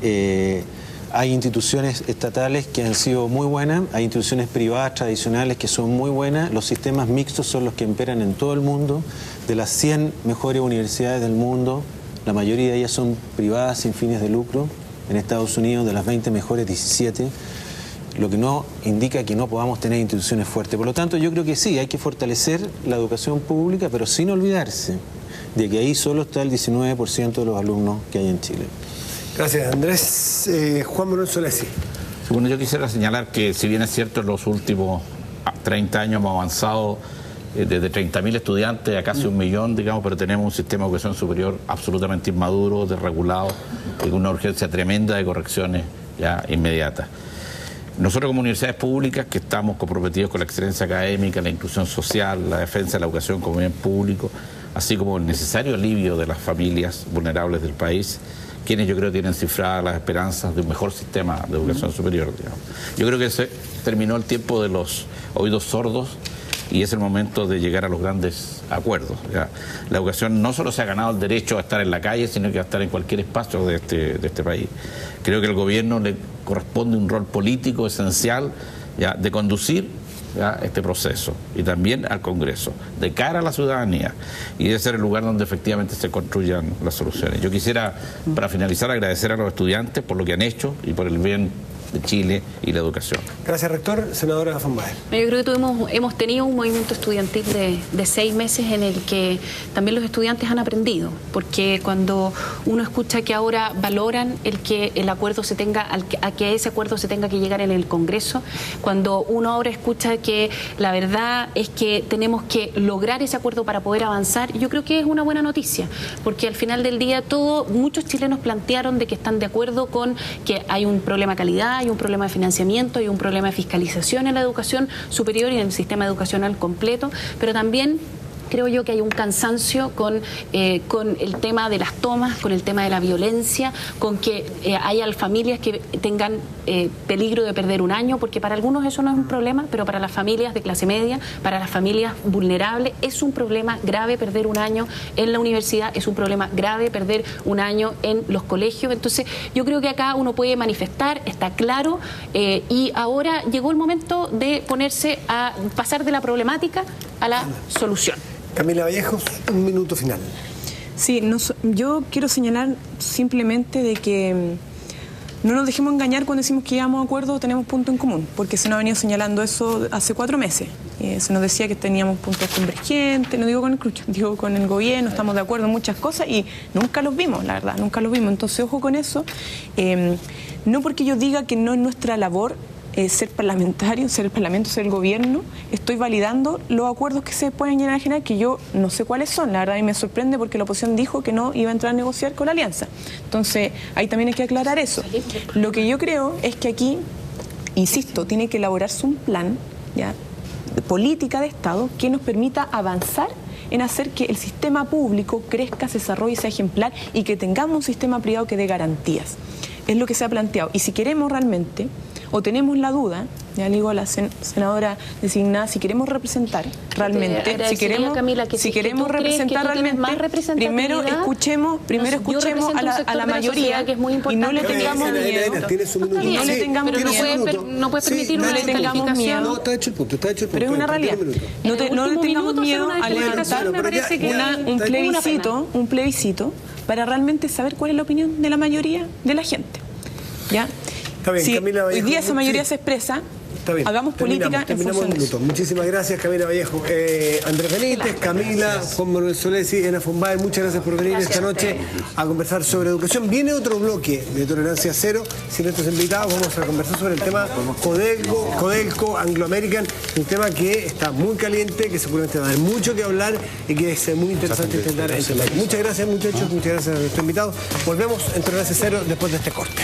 Hay instituciones estatales que han sido muy buenas, hay instituciones privadas tradicionales que son muy buenas, los sistemas mixtos son los que imperan en todo el mundo. De las 100 mejores universidades del mundo, la mayoría de ellas son privadas sin fines de lucro. En Estados Unidos, de las 20 mejores, 17, lo que no indica que no podamos tener instituciones fuertes. Por lo tanto, yo creo que sí, hay que fortalecer la educación pública, pero sin olvidarse de que ahí solo está el 19% de los alumnos que hay en Chile. Gracias, Andrés. Juan Manuel Solesi. Bueno, yo quisiera señalar que, si bien es cierto, en los últimos 30 años hemos avanzado desde 30.000 estudiantes a casi 1 millón, digamos, pero tenemos un sistema de educación superior absolutamente inmaduro, desregulado, y con una urgencia tremenda de correcciones ya inmediatas. Nosotros, como universidades públicas, que estamos comprometidos con la excelencia académica, la inclusión social, la defensa de la educación como bien público, así como el necesario alivio de las familias vulnerables del país, quienes yo creo tienen cifradas las esperanzas de un mejor sistema de educación superior, digamos. Yo creo que se terminó el tiempo de los oídos sordos y es el momento de llegar a los grandes acuerdos. ¿Ya? La educación no solo se ha ganado el derecho a estar en la calle, sino que a estar en cualquier espacio de este país. Creo que al gobierno le corresponde un rol político esencial, ¿ya?, de conducir, ¿ya?, este proceso, y también al Congreso, de cara a la ciudadanía, y debe ser el lugar donde efectivamente se construyan las soluciones. Yo quisiera, para finalizar, agradecer a los estudiantes por lo que han hecho y por el bien de Chile y la educación. Gracias, rector. Senadora von Baer. Yo creo que hemos tenido un movimiento estudiantil de 6 meses en el que también los estudiantes han aprendido, porque cuando uno escucha que ahora valoran que el acuerdo se tenga, a que ese acuerdo se tenga que llegar en el Congreso, cuando uno ahora escucha que la verdad es que tenemos que lograr ese acuerdo para poder avanzar, yo creo que es una buena noticia, porque al final del día muchos chilenos plantearon de que están de acuerdo con que hay un problema de calidad, hay un problema de financiamiento, hay un problema de fiscalización en la educación superior y en el sistema educacional completo, pero también creo yo que hay un cansancio con el tema de las tomas, con el tema de la violencia, con que haya familias que tengan peligro de perder un año, porque para algunos eso no es un problema, pero para las familias de clase media, para las familias vulnerables, es un problema grave perder un año en la universidad, es un problema grave perder un año en los colegios. Entonces yo creo que acá uno puede manifestar, está claro, y ahora llegó el momento de ponerse a pasar de la problemática a la solución. Camila Vallejos, un minuto final. Sí, yo quiero señalar simplemente de que no nos dejemos engañar cuando decimos que llegamos a acuerdo o tenemos punto en común, porque se nos ha venido señalando eso hace 4 meses. Se nos decía que teníamos puntos convergentes, no digo con el CRUCH, digo con el gobierno, estamos de acuerdo en muchas cosas y nunca los vimos, la verdad, nunca los vimos. Entonces, ojo con eso. No porque yo diga que no es nuestra labor ser parlamentario, ser el Parlamento, ser el gobierno, estoy validando los acuerdos que se pueden llegar a generar, que yo no sé cuáles son, la verdad, y me sorprende porque la oposición dijo que no iba a entrar a negociar con la alianza. Entonces, ahí también hay que aclarar eso. Lo que yo creo es que aquí, insisto, tiene que elaborarse un plan, ¿ya?, de política de Estado que nos permita avanzar en hacer que el sistema público crezca, se desarrolle, sea ejemplar y que tengamos un sistema privado que dé garantías. Es lo que se ha planteado. Y si queremos realmente, o tenemos la duda, ya le digo a la senadora designada, si queremos representar realmente, si queremos, Camila, si queremos representar realmente, primero escuchemos a la mayoría que es muy importante, y no le tengamos miedo. No le tengamos miedo. No puede permitir una descalificación. No, está hecho el punto, está hecho el punto. Pero es una realidad. No le tengamos miedo a levantar un plebiscito para realmente saber cuál es la opinión de la mayoría de la gente. ¿Ya? Está bien, si Camila Vallejo, hoy día esa mayoría se expresa, hagamos política en función de eso. Muchísimas gracias, Camila Vallejo. Andrés Benítez, Camila, Juan Manuel Solesi, Ana von Baer, muchas gracias por venir esta noche a conversar sobre educación. Viene otro bloque de Tolerancia Cero. Sin nuestros invitados vamos a conversar sobre el tema Codelco, Anglo American, un tema que está muy caliente, que seguramente va a dar mucho que hablar y que es muy interesante intentar entender. Muchas gracias, muchachos, muchas gracias a nuestros invitados. Volvemos en Tolerancia Cero después de este corte.